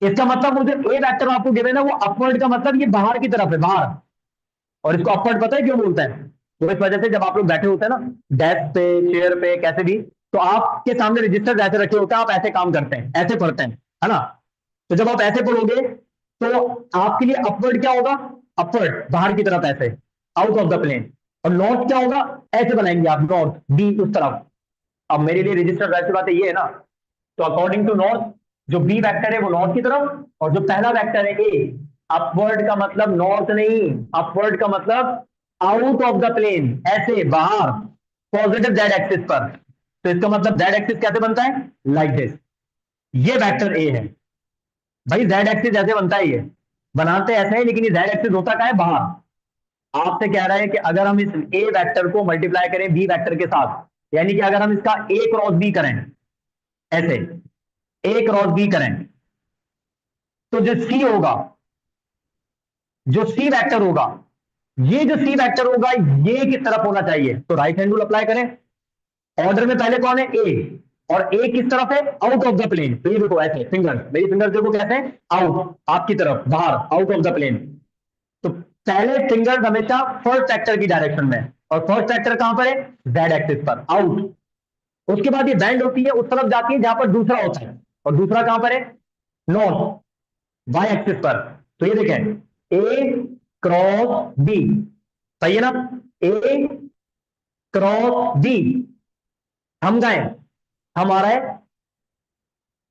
इसका मतलब मुझे ए वेक्टर आपको गिवन है वो अपवर्ड का मतलब ये बाहर की तरफ है, बाहर। और इसको अपवर्ड पता है क्यों बोलता है, तो इस वजह से जब आप लोग बैठे होते हैं ना डेस्क पे चेयर पे कैसे भी, तो आपके सामने रजिस्टर ऐसे रखे होते हैं, आप ऐसे काम करते हैं, ऐसे पढ़ते हैं, है ना। तो जब आप ऐसे पढ़ोगे तो आपके लिए अपवर्ड क्या होगा, अपवर्ड बाहर की तरफ ऐसे आउट ऑफ द प्लेन। और नॉर्थ क्या होगा, ऐसे बनाएंगे आप नॉर्थ बी उस तरफ। अब मेरे लिए रजिस्टर वैसी बात है ये है ना, तो अकॉर्डिंग टू नॉर्थ जो बी वेक्टर है वो नॉर्थ की तरफ और जो पहला वेक्टर है ए, अपवर्ड का मतलब नॉर्थ नहीं, अपवर्ड का मतलब आउट ऑफ द प्लेन, ऐसे बाहर पॉजिटिव जेड एक्सिस पर। तो इसका मतलब जेड एक्सिस कैसे बनता है, लाइक दिस। ये वेक्टर ए है भाई, जेड एक्सिस ऐसे बनता है, ये बनाते ऐसे है लेकिन ये जेड एक्सिस होता क्या है, बाहर। आपसे कह रहा है कि अगर हम इस ए वेक्टर को मल्टीप्लाई करें बी वेक्टर के साथ, यानी कि अगर हम इसका ए क्रॉस बी करें, ऐसे ए क्रॉस बी करें, तो जो सी होगा, जो सी वेक्टर होगा, ये जो सी वेक्टर होगा ये किस तरफ होना चाहिए, तो राइट हैंड रूल अप्लाई करें। ऑर्डर में पहले कौन है, ए, और ए किस तरफ है, आउट ऑफ द प्लेन। तो ये देखो ऐसे फिंगर, मेरी फिंगर देखो कैसे है, आउट, आपकी तरफ बाहर, आउट ऑफ द प्लेन। तो पहले फिंगर हमेशा फर्स्ट सेक्टर की डायरेक्शन में है, और फर्स्ट सेक्टर कहां पर है, जेड एक्सिस पर, आउट। उसके बाद ये बैंड होती है, उस तरफ जाती है जहां पर दूसरा होता है, और दूसरा कहां पर है, नॉर्थ, वाई एक्सिस पर। तो ये देखें, ए क्रॉस बी, सही है ना, ए क्रॉस बी, हम गए, हमारा है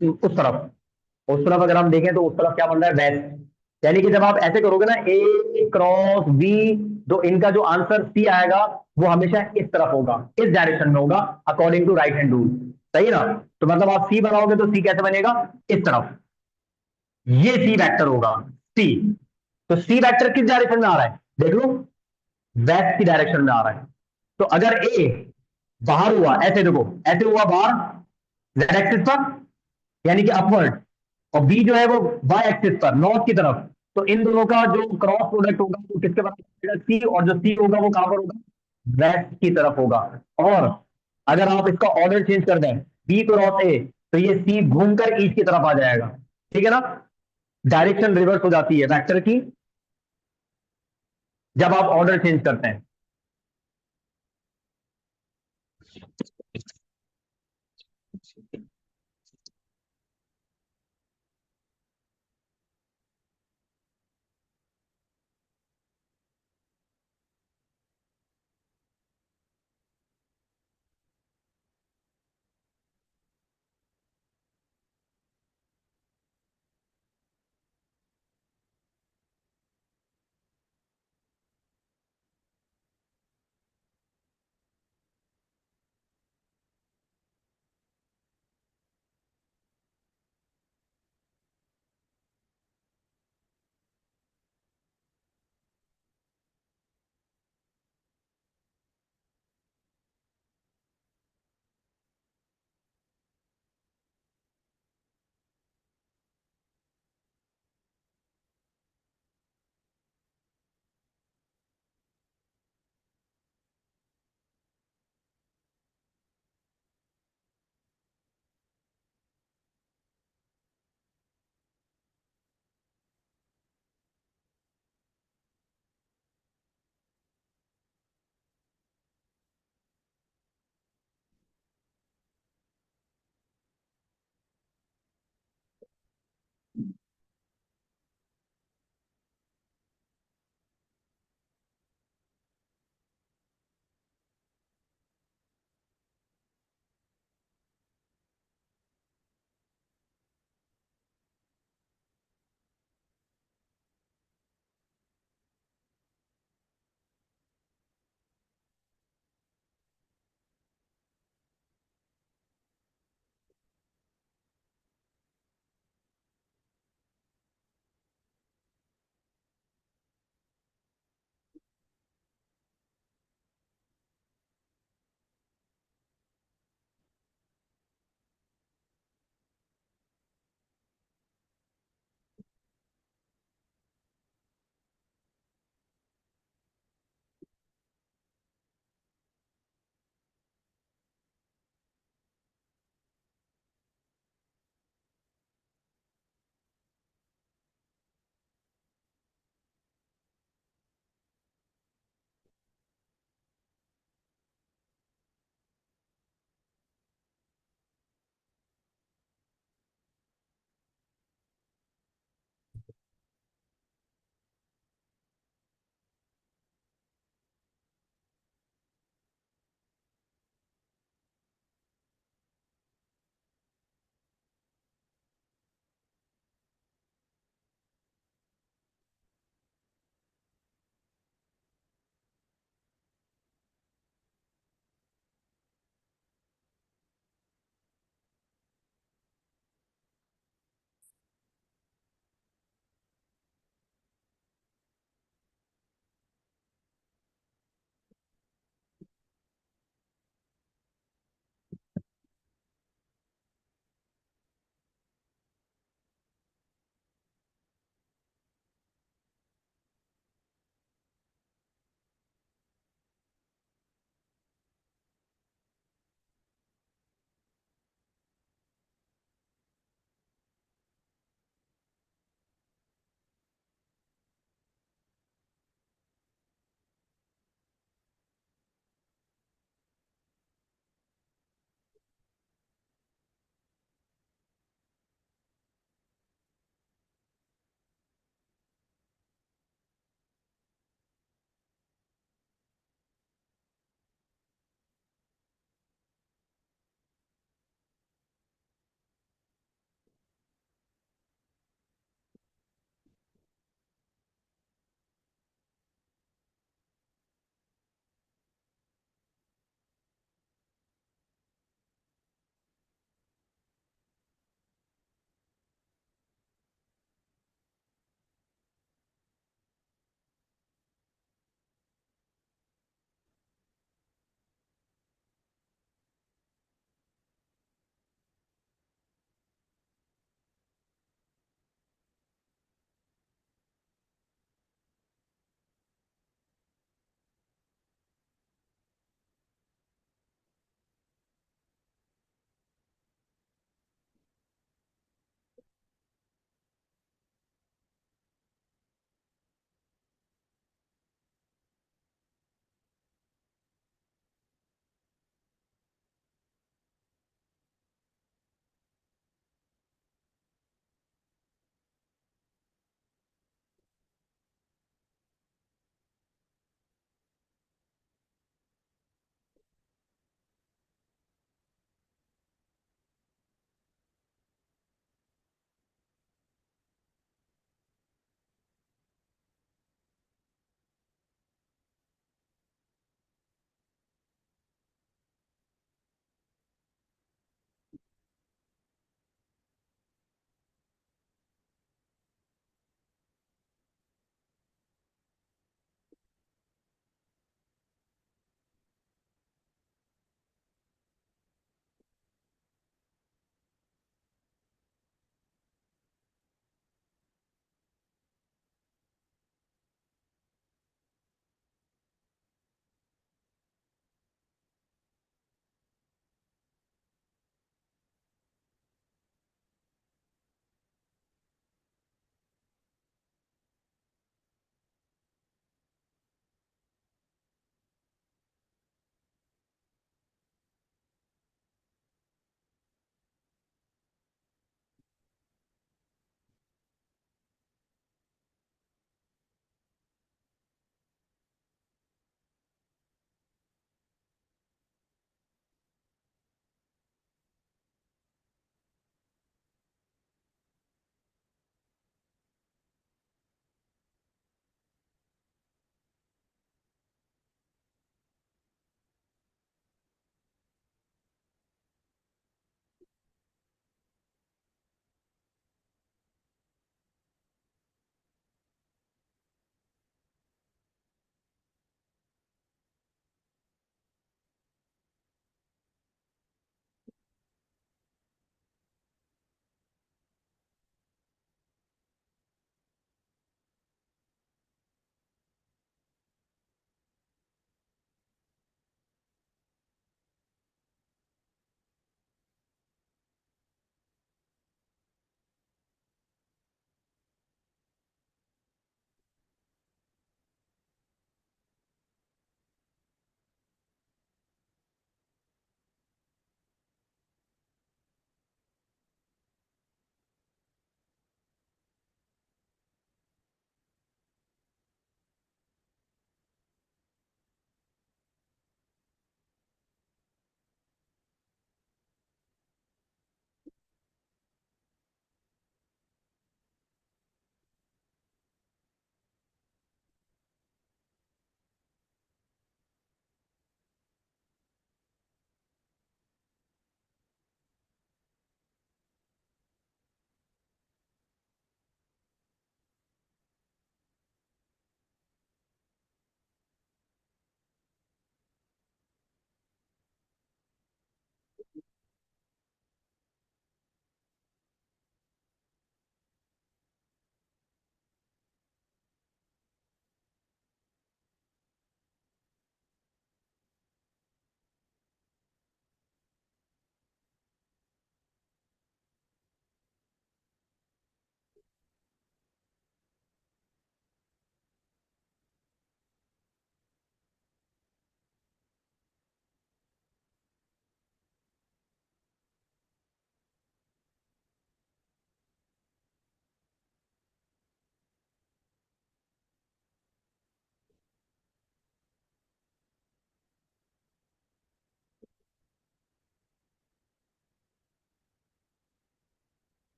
उस तरफ अगर हम देखें तो उस तरफ क्या बन रहा है, वेस्ट। यानी कि जब आप ऐसे करोगे ना, ए क्रॉस बी, तो इनका जो आंसर सी आएगा वो हमेशा इस तरफ होगा, इस डायरेक्शन में होगा, according to right hand rule. सही है ना। तो मतलब आप सी बनाओगे तो सी कैसे बनेगा, इस तरफ, ये सी वेक्टर होगा, सी। तो सी वेक्टर किस डायरेक्शन में आ रहा है, देख लो, वेस्ट की डायरेक्शन में आ रहा है। तो अगर ए बाहर हुआ, ऐसे देखो, ऐसे हुआ बाहर, जेड एक्सिस पर, यानी कि अपवर्ड, और बी जो है वो वाई एक्सिस पर, नॉर्थ की तरफ। तो इन दोनों का जो क्रॉस प्रोडक्ट होगा वो किसके बराबर होगा, सी, और जो सी होगा वो कहां पर होगा, वेस्ट की तरफ होगा। और अगर आप इसका ऑर्डर चेंज कर दें, बी क्रॉस ए, तो ये सी घूमकर ईस्ट की तरफ आ जाएगा। ठीक है ना, डायरेक्शन रिवर्स हो जाती है वेक्टर की जब आप ऑर्डर चेंज करते हैं।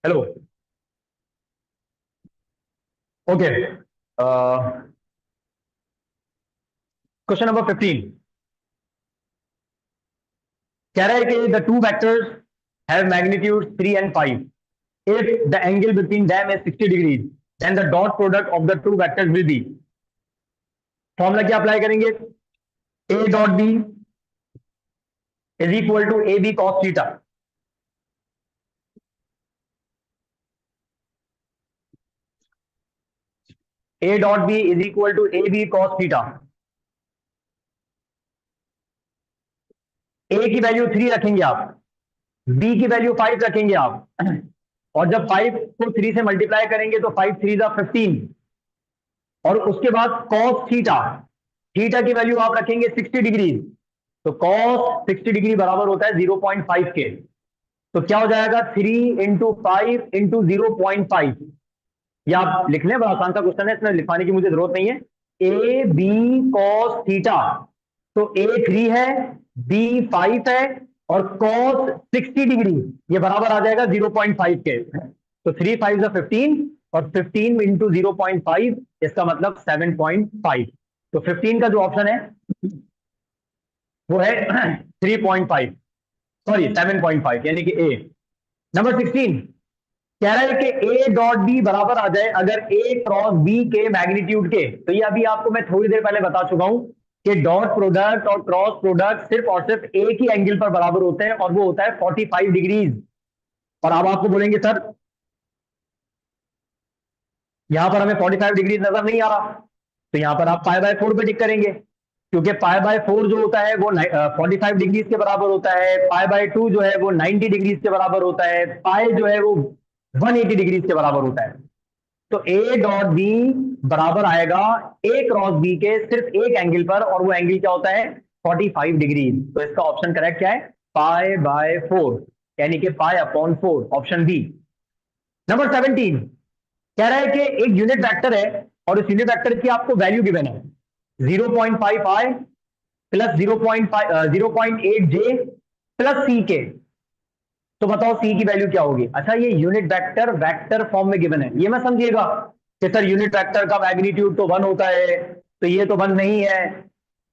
Hello, okay. क्वेश्चन नंबर 15 कह रहा है कि the two vectors have magnitude 3 and 5. If the angle between them is 60 degrees, then the dot product of the two vectors will be. Formula क्या अप्लाई करेंगे? A dot B is equal to AB cos theta. A dot B is equal to AB cos theta. A की वैल्यू 3 रखेंगे आप, B की वैल्यू 5 रखेंगे आप, और जब 5 को 3 से मल्टीप्लाई करेंगे तो 5 3 जा 15, और उसके बाद cos थीटा, थीटा की वैल्यू आप रखेंगे 60 डिग्री, तो cos 60 डिग्री बराबर होता है 0.5 के। तो क्या हो जाएगा? 3 इंटू 5 इंटू 0.5। या आप लिख लें, बड़ा आसान सा क्वेश्चन है, इसमें लिखवाने की मुझे जरूरत नहीं है। ए बी cos थीटा, तो ए 3 है, बी 5 है, और cos 60 डिग्री ये बराबर आ जाएगा 0.5 के। तो 3 5 जा 15, और 15 इंटू 0.5 इसका मतलब 7.5। तो 15 का जो ऑप्शन है वो है 3.5, सॉरी 7.5, यानी कि ए। नंबर 16 कह रहा है कि ए डॉट बी बराबर आ जाए अगर ए क्रॉस बी के मैग्नीट्यूड के। तो ये अभी आपको मैं थोड़ी देर पहले बता चुका हूं कि डॉट प्रोडक्ट और क्रॉस प्रोडक्ट सिर्फ और सिर्फ एक ही एंगल पर बराबर होते हैं, और वो होता है 45 डिग्रीज। और अब आपको बोलेंगे सर यहां पर हमें 45 डिग्री नजर नहीं आ रहा, तो यहां पर आप पाई बाय 4 पे टिक करेंगे, क्योंकि पाई बाय 4 जो होता है वो 45 डिग्रीज के बराबर होता है, पाई बाय 2 जो है वो 90 डिग्रीज के बराबर होता है, पाई जो है वो 180 डिग्रीज के बराबर होता है। तो ए डॉट बी बराबर आएगा ए क्रॉस बी के सिर्फ एक एंगल पर, और वो एंगल क्या होता है? 45 डिग्री। तो इसका ऑप्शन करेक्ट क्या है? पाई बाय 4, यानी कि pi upon 4, option B. Number 17 कह रहा है कि एक यूनिट वेक्टर है और इस यूनिट वेक्टर की आपको वैल्यू गिवन है 0.5 i प्लस 0.8 j प्लस सी के। तो बताओ सी की वैल्यू क्या होगी? अच्छा, ये यूनिट वेक्टर वेक्टर फॉर्म में गिवन है, ये मैं समझिएगा कि सर यूनिट वेक्टर का मैग्नीट्यूड तो 1 होता है, तो ये तो 1 नहीं है।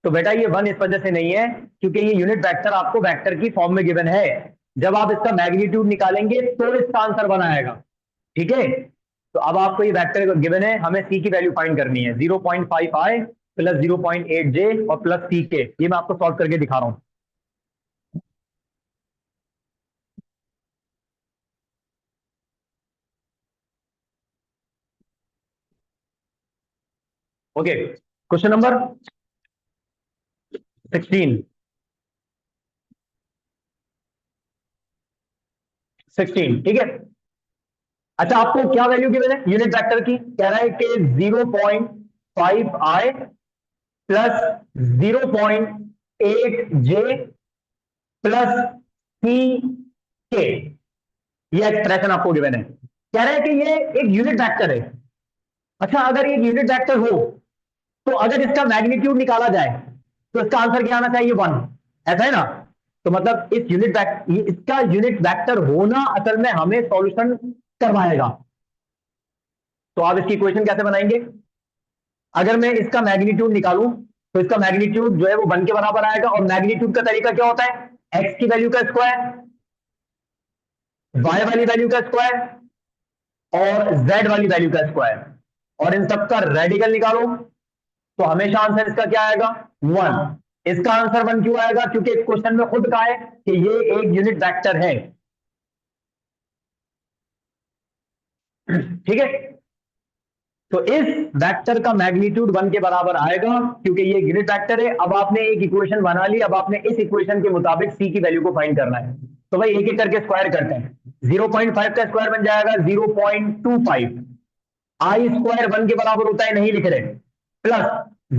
तो बेटा ये 1 इस वजह से नहीं है क्योंकि ये यूनिट वेक्टर आपको वेक्टर की फॉर्म में गिवन है। जब आप इसका मैग्नीट्यूड निकालेंगे तो इसका आंसर 1 आएगा, ठीक है। तो अब आपको ये वेक्टर गिवन है, हमें सी की वैल्यू फाइंड करनी है 0.5 i प्लस 0.8 j और प्लस सी के। ये मैं आपको सॉल्व करके दिखा रहा हूं। ओके, क्वेश्चन नंबर 16 ठीक है। अच्छा, आपको क्या वैल्यू गिवन है यूनिट वेक्टर की? कह रहा है कि 0.5 i प्लस 0.8 j प्लस सी के, ये एक्सप्रेशन आपको गिवन है। कह रहा है कि ये एक यूनिट वेक्टर है। अच्छा, अगर ये यूनिट वेक्टर हो तो अगर इसका मैग्नीट्यूड निकाला जाए तो इसका आंसर क्या आना चाहिए? 1, ऐसा है ना। तो मतलब इस इसका यूनिट वेक्टर होना असल में हमें सॉल्यूशन करवाएगा। तो आप इसकी इक्वेशन कैसे बनाएंगे? अगर मैं इसका मैग्नीट्यूड निकालूं तो इसका मैग्नीट्यूड जो है वो 1 के बराबर आएगा, और मैग्नीट्यूड का तरीका क्या होता है? एक्स की वैल्यू का स्क्वायर, वाई वाली वैल्यू का स्क्वायर, और जेड वाली वैल्यू का स्क्वायर, और इन सबका रेडिकल निकालो तो हमेशा आंसर इसका क्या आएगा? 1। इसका आंसर 1 क्यों आएगा? क्योंकि इस क्वेश्चन में खुद कहा है कि ये एक यूनिट वेक्टर है, ठीक है। तो इस वेक्टर का मैग्नीट्यूड 1 के बराबर आएगा क्योंकि ये यूनिट वेक्टर है। अब आपने एक इक्वेशन बना ली, अब आपने इस इक्वेशन के मुताबिक सी की वैल्यू को फाइंड करना है। तो भाई एक एक करके स्क्वायर करते हैं। 0.5 का स्क्वायर बन जाएगा 0.25, आई स्क्वायर 1 के बराबर होता है, नहीं लिख रहे, प्लस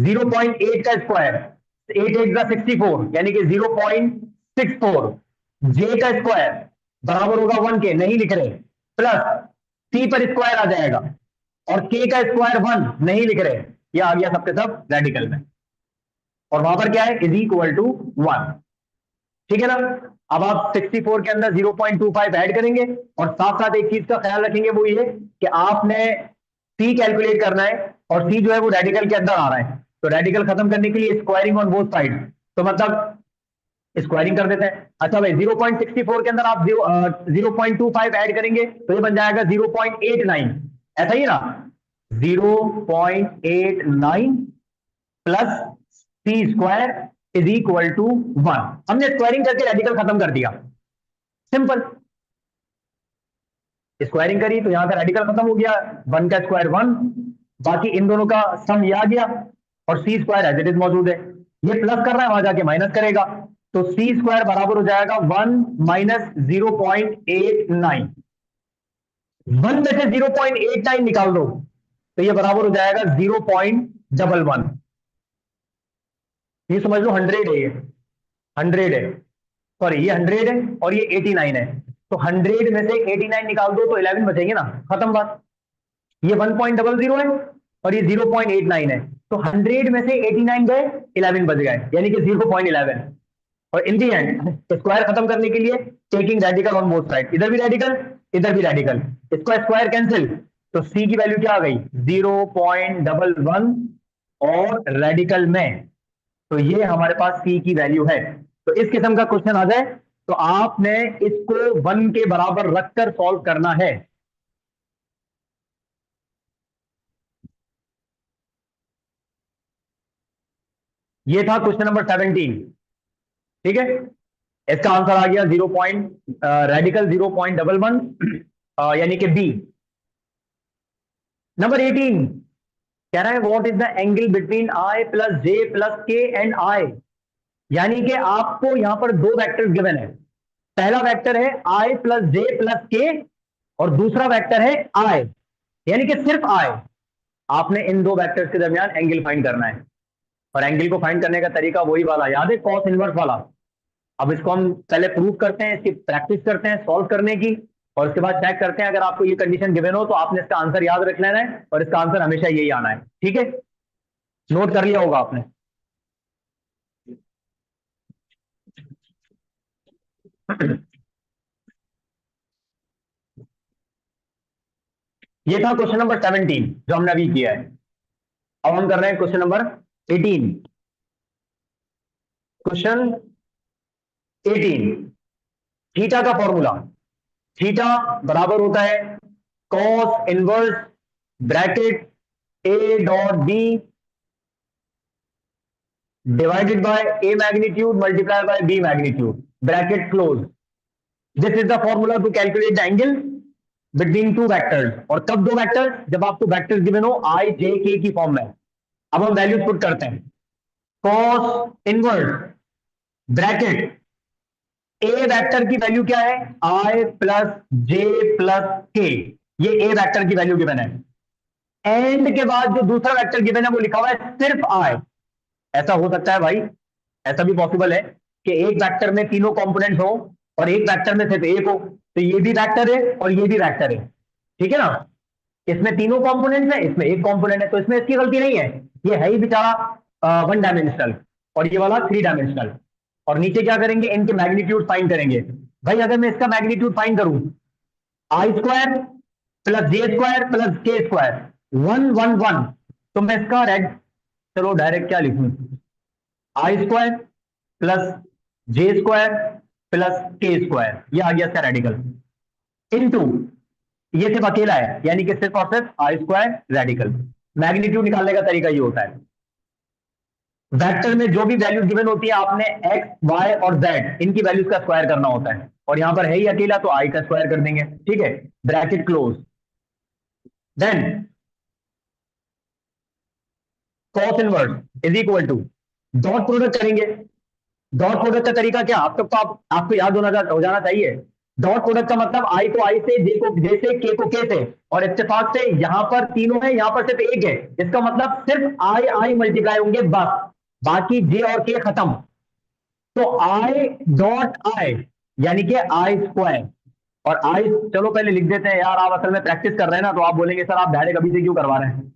0.8 का स्क्वायर 8 8 का 64, यानी कि 0.64, जे का स्क्वायर बराबर होगा 1 के, नहीं लिख रहे, प्लस सी पर स्क्वायर आ जाएगा, और के का स्क्वायर 1, नहीं लिख रहे, ये आ गया सबके सब रेडिकल में, और वहां पर क्या है? इज इक्वल टू 1, ठीक है ना। अब आप 64 के अंदर 0.25 ऐड करेंगे और साथ साथ एक चीज का ख्याल रखेंगे, वो ये कि आपने सी कैलकुलेट करना है, और सी जो है वो रेडिकल के अंदर आ रहा है, तो रेडिकल खत्म करने के लिए स्क्वायरिंग ऑन बोथ साइड, तो मतलब स्क्वायरिंग कर देते हैं। अच्छा भाई, 0.64 के अंदर आप 0.25 ऐड करेंगे तो ये बन जाएगा 0.89, ऐसा ही ना। 0.89 plus C square is equal to 1। हमने स्क्वायरिंग करके रेडिकल खत्म कर दिया, सिंपल। स्क्वायरिंग करी तो यहां का रेडिकल खत्म हो गया, 1 का स्क्वायर 1, बाकी इन दोनों का सम ये आ गया, और सी स्क्वायर एज इट इज मौजूद है। ये प्लस कर रहा है, वहां जाके माइनस करेगा, तो सी स्क्वायर बराबर हो जाएगा 1 माइनस 0.89। 1 में से 0.89 निकाल दो तो ये बराबर हो जाएगा 0.11। ये समझ लो 100 है, ये 100 है, सॉरी ये 100 है और ये 89 है, तो 100 में से 89 निकाल दो तो 11 बचेंगे ना, खत्म बात। ये 1.00 है और ये 0.89 है, तो 100 में से 89 गए, 11 बच गए, यानी कि 0.11। और इन दी एंड स्क्वायर खत्म करने के लिए taking radical on both side, इधर भी रेडिकल इधर भी रेडिकल, इसका स्क्वायर कैंसिल, तो सी की वैल्यू क्या आ गई 0.11, और रेडिकल में तो ये हमारे पास सी की वैल्यू है। तो इस किस्म का क्वेश्चन आ जाए तो आपने इसको 1 के बराबर रखकर सॉल्व करना है। ये था क्वेश्चन नंबर 17, ठीक है। इसका आंसर आ गया 0.11 यानी कि बी। नंबर 18 कह रहा है what is the angle between I plus J plus के एंड आई, यानी कि आपको यहां पर दो वेक्टर गिवन है। पहला वेक्टर है आई प्लस जे प्लस के, और दूसरा वेक्टर है आई, यानी कि सिर्फ आई। आपने इन दो वेक्टर्स के दरमियान एंगल फाइंड करना है, और एंगल को फाइंड करने का तरीका वही वाला याद है, कॉस इनवर्स वाला। अब इसको हम पहले प्रूव करते हैं, इसकी प्रैक्टिस करते हैं सॉल्व करने की, और उसके बाद चेक करते हैं अगर आपको ये कंडीशन गिवन हो तो आपने इसका आंसर याद रख लेना है, और इसका आंसर हमेशा यही आना है, ठीक है। नोट कर लिया होगा आपने। ये था क्वेश्चन नंबर 17 जो हमने अभी किया है। अब हम कर रहे हैं क्वेश्चन नंबर 18। क्वेश्चन 18, थीटा का फॉर्मूला। थीटा बराबर होता है cos inverse bracket A dot B divided by A magnitude multiply by B magnitude, bracket close. This is the formula to calculate the angle between two vectors. और कब दो वेक्टर्स, जब आपको वेक्टर्स गिवन हो आई जे के की फॉर्म में। अब हम वैल्यूज पुट करते हैं, कॉस इनवर्स ब्रैकेट ए वेक्टर की वैल्यू क्या है आई प्लस जे प्लस के, ये ए वेक्टर की वैल्यू गिवन है। एंड के बाद जो दूसरा वेक्टर गिवन है वो लिखा हुआ है सिर्फ आई। ऐसा हो सकता है भाई, ऐसा भी पॉसिबल है कि एक वेक्टर में तीनों कंपोनेंट्स हो और एक वेक्टर में सिर्फ एक हो, तो ये भी वेक्टर है और ये भी वेक्टर है, ठीक है ना। इसमें तीनों कंपोनेंट्स है, इसमें एक कंपोनेंट है, तो इसमें इसकी गलती नहीं है, ये है ही बेचारा 1 डायमेंशनल और ये वाला 3 डायमेंशनल। और नीचे क्या करेंगे, इनके मैग्नीट्यूड फाइंड करेंगे। भाई अगर मैं इसका मैग्नीट्यूड फाइंड करूं, i square plus J square plus k square 1 1 1, तो मैं इसका रेड, चलो डायरेक्ट क्या लिखूं, i square plus J square plus k square, ये आ गया इसका रेडिकल, इनटू ये सिर्फ अकेला है, यानी कि सिर्फ और सिर्फ आई स्क्वायर रेडिकल। मैग्नीट्यूड निकालने का तरीका ये होता है, वेक्टर में जो भी वैल्यूज गिवन होती है आपने एक्स वाई और जेड इनकी वैल्यूज का स्क्वायर करना होता है, और यहां पर है ही अकेला तो आई का स्क्वायर कर देंगे, ठीक है, bracket close. Then cos inverse is equal to dot product करेंगे। डॉट प्रोडक्ट का तरीका क्या, आपको याद हो जाना चाहिए। डॉट प्रोडक्ट का मतलब आई को आई से, जे से, के को के से, और इत्तेफाक से यहां पर तीनों है, यहां पर सिर्फ एक है, इसका मतलब सिर्फ आई आई मल्टीप्लाई होंगे बस, बाकी जे और के खत्म। तो आई डॉट आई यानी कि आई स्क्वायर, और आई, चलो पहले लिख देते हैं यार, आप असल में प्रैक्टिस कर रहे हैं ना, तो आप बोलेंगे सर आप डायरेक्ट अभी से क्यों करवा रहे हैं।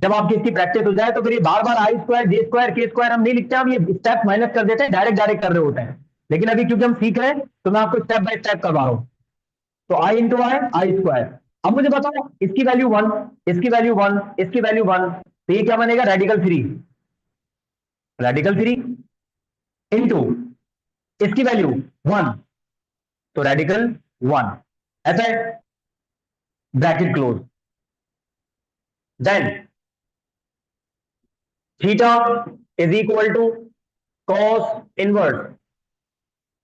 जब आपकी इसकी प्रैक्टिस हो जाए तो फिर ये बार बार आई स्क्वायर जे स्क्वायर के स्क्वायर हम नहीं लिखते, हम ये स्टेप माइनस कर देते हैं, डायरेक्ट डायरेक्ट कर रहे होते हैं। लेकिन अभी क्योंकि हम सीख रहे हैं तो मैं आपको स्टेप बाय स्टेप करवा रहा हूं। तो आई इंटू आई स्क्वायर। अब मुझे बताओ इसकी वैल्यू वन, इसकी वैल्यू वन, इसकी वैल्यू वन, तो ये क्या बनेगा? Radical three. Radical three into इसकी वैल्यू वन, तो रेडिकल वन। ऐसा है, bracket close. Then theta is equal to cos inverse,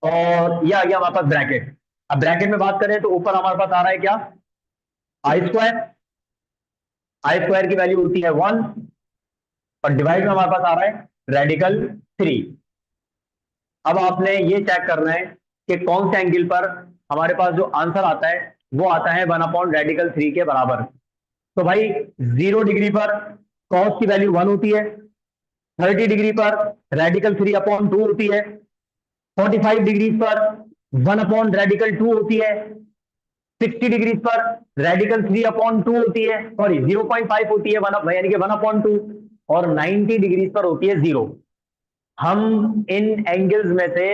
और ये आ गया हमारे पास ब्रैकेट। अब ब्रैकेट में बात करें तो ऊपर हमारे पास आ रहा है क्या? आई स्क्वायर। आई स्क्वायर की वैल्यू होती है वन, और डिवाइड में हमारे पास आ रहा है रेडिकल थ्री। अब आपने ये चेक करना है कि कौन से एंगल पर हमारे पास जो आंसर आता है वो आता है वन अपॉन रेडिकल थ्री के बराबर। तो भाई 0 डिग्री पर कॉस की वैल्यू वन होती है, 30 डिग्री पर रेडिकल थ्री अपॉन टू होती है, 45 डिग्री पर वन अपॉन रेडिकल टू होती है, 60 डिग्री पर रेडिकल थ्री अपॉन टू होती है, सॉरी 0.5 होती है, वन यानी कि वन अपॉन टू, और 90 डिग्री पर होती है जीरो। हम इन एंगल्स में से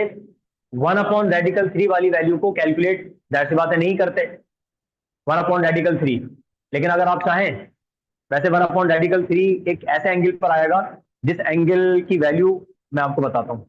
वन अपॉन रेडिकल थ्री वाली वैल्यू को कैलकुलेट जाहिर सी बात है नहीं करते, वन अपॉन रेडिकल थ्री। लेकिन अगर आप चाहें, वैसे वन अपॉन रेडिकल थ्री एक ऐसे एंगल पर आएगा जिस एंगल की वैल्यू मैं आपको बताता हूं।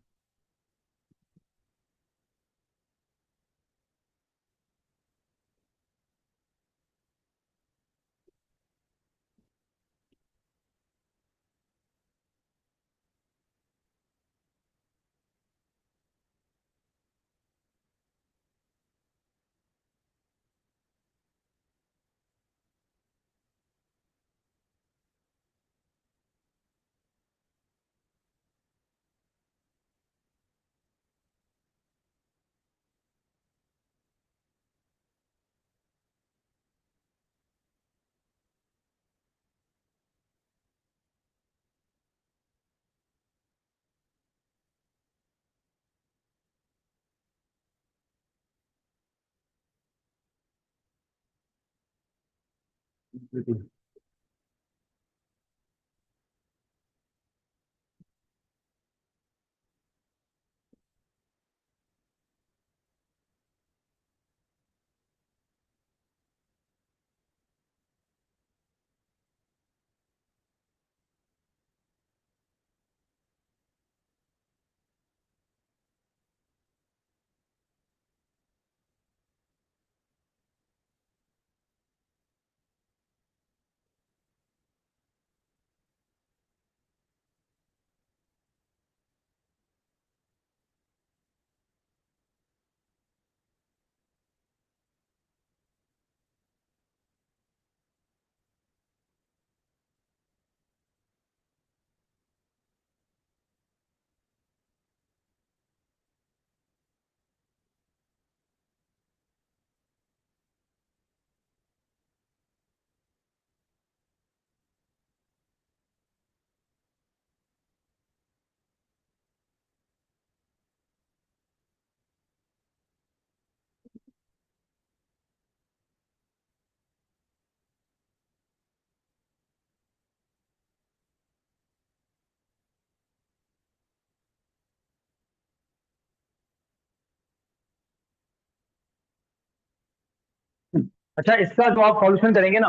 अच्छा, इसका जो आप सॉल्यूशन करेंगे ना,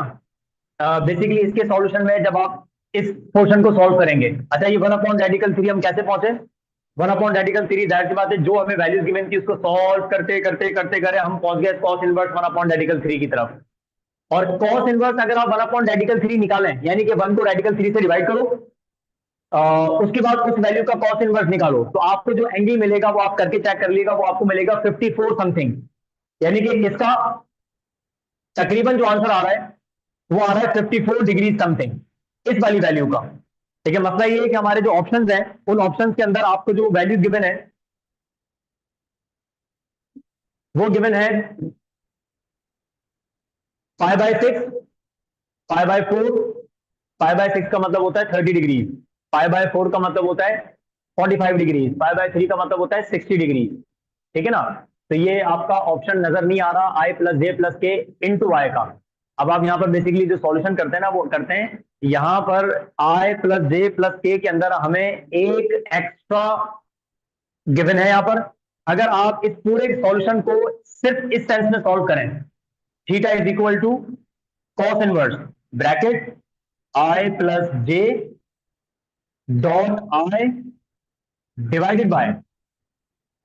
बेसिकली इसके सॉल्यूशन में जब आप इस पोर्शन को सॉल्व करेंगे, अच्छा ये वन अपॉन रेडिकल थ्री हम कैसे पहुंचे? वन अपॉन रेडिकल थ्री जाहिर सी बात है जो हमें वैल्यूज गिवन थी उसको सॉल्व करते करते करते करे हम पहुंच गए cos inverse one upon radical three की तरफ। और कॉस इनवर्स अगर आप वन अपॉन रेडिकल थ्री निकालें, यानी कि वन को रेडिकल थ्री से डिवाइड करो, उसके बाद उस वैल्यू का कॉस इनवर्स निकालो, तो आपको जो एंगल मिलेगा वो आप करके चेक कर लीजिएगा, वो आपको मिलेगा 54 समथिंग। यानी कि इसका तकरीबन जो आंसर आ रहा है वो आ रहा है 54 डिग्री समथिंग, इस वाली वैल्यू का। ठीक है, मसला ये है कि हमारे जो ऑप्शंस हैं उन ऑप्शंस के अंदर आपको जो वैल्यू गिवन है वो गिवन है 5/6, 5/4। 5/6 का मतलब होता है 30 डिग्री, 5/4 का मतलब होता है 45 डिग्री, 5/3 का मतलब होता है 60 डिग्री। ठीक है ना? तो ये आपका ऑप्शन नजर नहीं आ रहा, आई प्लस जे प्लस के इंटू वाई का। अब आप यहाँ पर बेसिकली जो सॉल्यूशन करते हैं ना वो करते हैं, यहाँ पर आई प्लस जे प्लस के अंदर हमें एक एक्स्ट्रा गिवन है यहाँ पर, अगर आप इस पूरे सॉल्यूशन को सिर्फ इस सेंस में सॉल्व करें, theta is equal to cos inverse bracket I plus J dot I divided by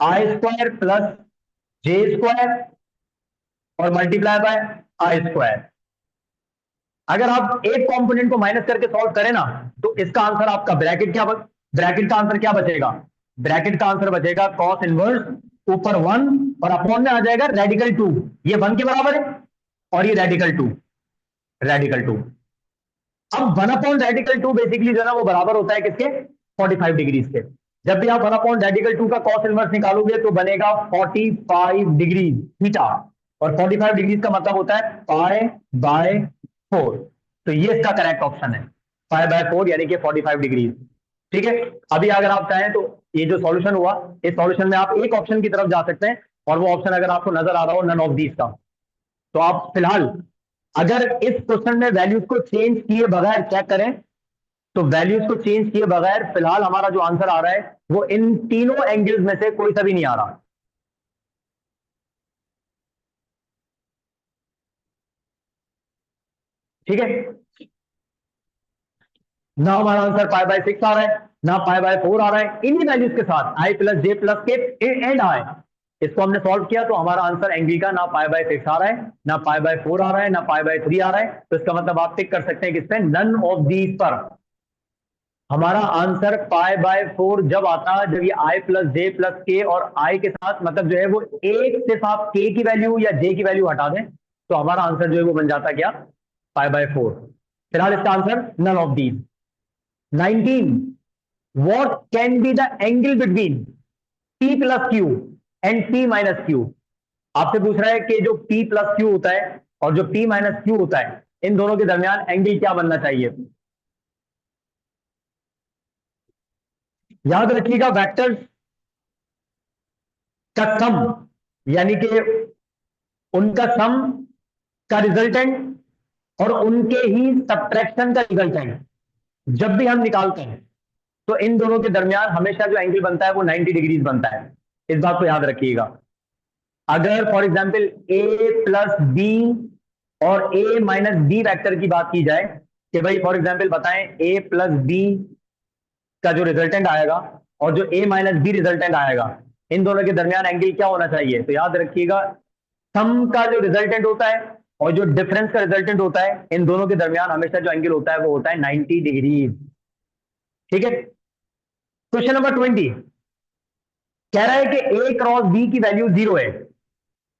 I square plus J square और मल्टीप्लाई बाय आई स्क्वायर। अगर आप एक कंपोनेंट को माइनस करके सॉल्व करें ना, तो इसका आंसर आपका ब्रैकेट का आंसर क्या बचेगा? ब्रैकेट का आंसर बचेगा कॉस इनवर्स ऊपर 1 और अपॉन में आ जाएगा रेडिकल 2। ये 1 के बराबर है और ये रेडिकल 2। अब 1 अपॉन रेडिकल 2 बेसिकली जो है ना वो बराबर होता है किसके? 45 डिग्रीज के। जब भी आप 1 अपॉन रेडिकल 2 का कॉस इनवर्स निकालोगे तो बनेगा 45 डिग्री थीटा, और 45 डिग्रीज का मतलब होता है पाई बाय 4। तो ये इसका करेक्ट ऑप्शन है, पाई बाय 4 यानी कि 45 डिग्रीज। ठीक है, अभी अगर आप चाहें तो ये जो सॉल्यूशन हुआ, इस सॉल्यूशन में आप एक ऑप्शन की तरफ जा सकते हैं, और वो ऑप्शन अगर आपको नजर आ रहा हो नन ऑफ दीज का, तो आप फिलहाल अगर इस क्वेश्चन में वैल्यूज को चेंज किए बगैर चेक करें, तो वैल्यूज को चेंज किए बगैर फिलहाल हमारा जो आंसर आ रहा है वो इन तीनों एंगल्स में से कोई सा भी नहीं आ रहा। ठीक है, ना हमारा आंसर पाई बाय 6 आ रहा है, ना पाई बाय 4 आ रहा है, इन्हीं वैल्यूज के साथ आई प्लस जे प्लस के एंड आई, इसको हमने सॉल्व किया तो हमारा आंसर एंगल का ना पाई बाय 6 आ रहा है, ना पाई बाय 4 आ रहा है, ना पाई बाय 3 आ रहा है। तो इसका मतलब आप टिक कर सकते हैं किस पे? नन ऑफ दीज पर। हमारा आंसर पाई बाय 4 जब आता है जब ये आई प्लस जे प्लस के और आई के साथ मतलब जो है वो एक सिर्फ आप के की वैल्यू या जे की वैल्यू हटा दें, तो हमारा आंसर जो है वो बन जाता क्या? Pi by 4। फिलहाल इसका answer none of these. 19, what can be the angle between P plus Q and P minus Q? आपसे पूछ रहा है कि जो P plus Q होता है और जो P minus Q होता है, इन दोनों के दरमियान एंगल क्या बनना चाहिए? याद रखिएगा वेक्टर्स का सम, यानी कि उनका सम का रिजल्टेंट और उनके ही सब्ट्रैक्शन का रिजल्टेंट जब भी हम निकालते हैं तो इन दोनों के दरमियान हमेशा जो एंगल बनता है वो 90 डिग्रीज बनता है। इस बात को याद रखिएगा। अगर for example A plus B और ए माइनस बी वेक्टर की बात की जाए कि भाई फॉर एग्जांपल बताएं ए प्लस बी का जो रिजल्टेंट आएगा और जो ए माइनस बी रिजल्टेंट आएगा, इन दोनों के दरमियान एंगल क्या होना चाहिए? तो याद रखिएगा सम का जो रिजल्टेंट होता है और जो डिफरेंस का रिजल्टेंट होता है, इन दोनों के दरमियान हमेशा जो एंगल होता है वो होता है 90 डिग्री। ठीक है, क्वेश्चन नंबर 20 कह रहा है कि ए क्रॉस बी की वैल्यू 0 है।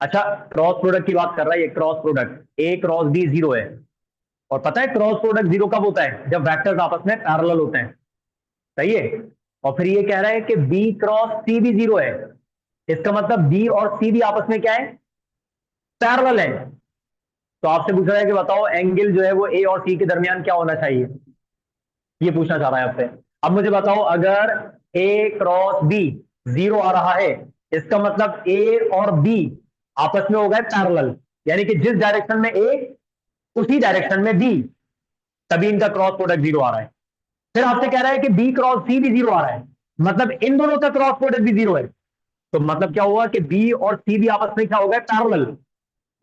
अच्छा, क्रॉस प्रोडक्ट की बात कर रहा है ये, cross product A cross B 0 है। और पता है क्रॉस प्रोडक्ट 0 कब होता है? जब वेक्टर्स आपस में पैरेलल होते हैं। सही है, और फिर ये कह रहा है कि बी क्रॉस सी भी 0 है। इसका मतलब बी और सी भी आपस में क्या है? पैरेलल है। तो आपसे पूछ रहा है कि बताओ एंगल जो है वो ए और सी के दरमियान क्या होना चाहिए, ये पूछना चाह रहा है आपसे। अब मुझे बताओ अगर ए क्रॉस बी 0 आ रहा है, इसका मतलब ए और बी आपस में हो गए पैरेलल, यानी कि जिस डायरेक्शन में ए उसी डायरेक्शन में बी, तभी इनका क्रॉस प्रोडक्ट 0 आ रहा है। फिर आपसे कह रहा है कि बी क्रॉस सी भी 0 आ रहा है, मतलब इन दोनों का क्रॉस प्रोडक्ट भी 0 है। तो मतलब क्या हुआ कि बी और सी भी आपस में क्या हो गए? पैरेलल,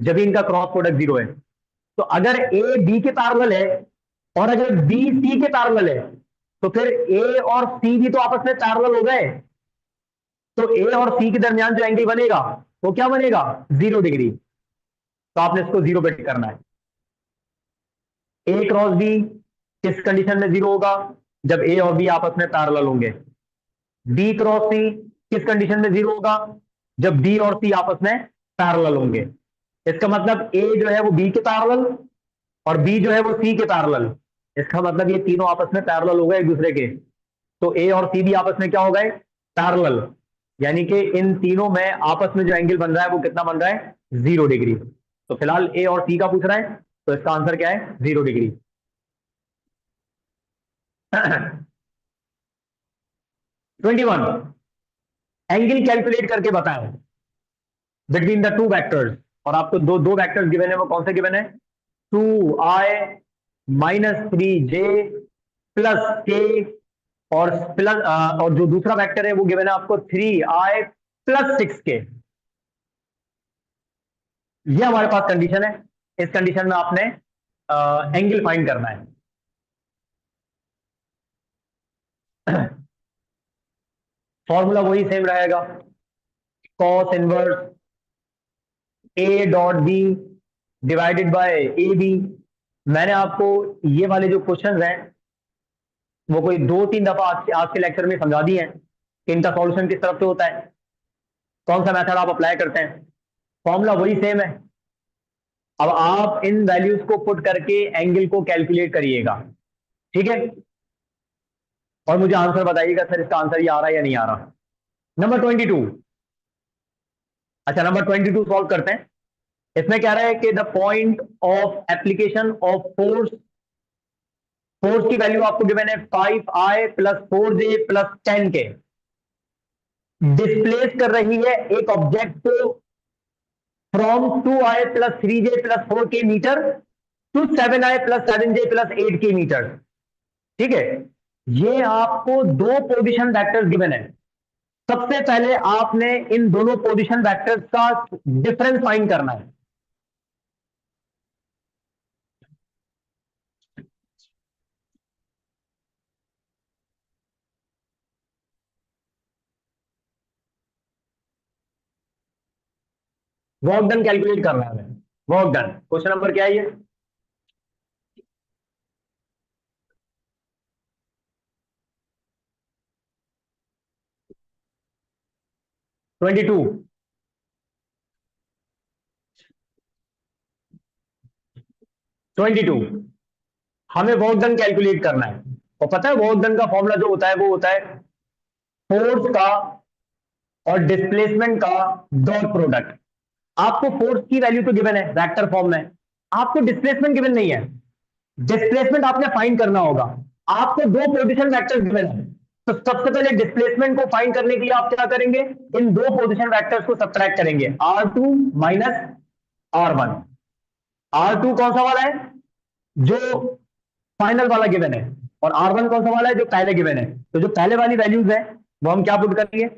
जब इनका क्रॉस प्रोडक्ट 0 है। तो अगर ए बी के पैरेलल है और अगर बी सी के पैरेलल है, तो फिर ए और सी भी तो आपस में पैरेलल हो गए। तो ए और सी के दरमियान जो एंगल बनेगा वो क्या बनेगा? 0 डिग्री। तो आपने इसको 0 पे टिक करना है। ए क्रॉस बी किस कंडीशन में 0 होगा? जब ए और बी आपस में पैरेलल होंगे। बी क्रॉस सी किस कंडीशन में 0 होगा? जब बी और सी आपस में पैरेलल होंगे। इसका मतलब ए जो है वो बी के पैरेलल और बी जो है वो सी के पैरेलल। इसका मतलब ये तीनों आपस में पैरेलल हो गए एक दूसरे के। तो ए और सी भी आपस में क्या हो गए? पैरेलल, यानी कि इन तीनों में आपस में जो एंगल बन रहा है वो कितना बन रहा है? 0 डिग्री। तो फिलहाल ए और सी का पूछ रहा है, तो इसका आंसर क्या है? 0 डिग्री। 21 एंगल कैलकुलेट करके बताएं बिटवीन द टू वेक्टर्स। और आपको दो दो वेक्टर्स गिवन है, वो कौन से गिवन है? 2i minus 3j plus k और प्लस और जो दूसरा वेक्टर है वो गिवन है आपको 3i प्लस 6K, ये हमारे पास कंडीशन है। इस कंडीशन में आपने एंगल फाइंड करना है। फॉर्मूला वही सेम रहेगा, cos inverse A dot B divided by A B. मैंने आपको ये वाले जो क्वेश्चंस हैं वो कोई 2-3 दफा आज के लेक्चर में समझा दिए हैं कि इनका सॉल्यूशन किस तरफ से होता है, कौन सा मेथड आप अप्लाई करते हैं। फॉर्मूला वही सेम है। अब आप इन वैल्यूज को पुट करके एंगल को कैलकुलेट करिएगा, ठीक है, और मुझे आंसर बताइएगा सर इसका आंसर ये आ रहा है या नहीं आ रहा। नंबर 22, अच्छा नंबर 22 सॉल्व करते हैं। इसमें कह रहा है कि the point of application of force, force की वैल्यू आपको गिवन है 5I plus 4J plus 10K, displace कर रही है एक ऑब्जेक्ट को from 2I plus 3J plus 4K metre to 7I plus 7J plus 8K metre, ठीक है। ये आपको दो पोजीशन वेक्टर्स गिवन है। सबसे पहले आपने इन दोनों पोजीशन वेक्टर्स का डिफरेंस फाइंड करना है। वर्क डन कैलकुलेट करना है हमें। वर्क डन क्वेश्चन नंबर क्या है ये, ट्वेंटी टू। हमें वर्क डन कैलकुलेट करना है। और पता है वर्क डन का फॉर्मूला जो होता है वो होता है फोर्स का और डिस्प्लेसमेंट का डॉट प्रोडक्ट। आपको फोर्स की वैल्यू तो गिवन है वेक्टर फॉर्म में, आपको डिस्प्लेसमेंट गिवन नहीं है। डिस्प्लेसमेंट आपने फाइंड करना होगा। आपको दो पोजीशन वेक्टर गिवन है, तो सबसे पहले डिस्प्लेसमेंट को फाइंड करने के लिए आप क्या करेंगे, इन दो पोजीशन वेक्टर्स को सब्ट्रैक्ट करेंगे, R2 माइनस R1। R2 कौन सा वाला है, जो फाइनल वाला गिवन है, और R1 कौन सा वाला है, जो पहले गिवन है। तो जो पहले वाली वैल्यूज है वो हम क्या पुट करेंगे,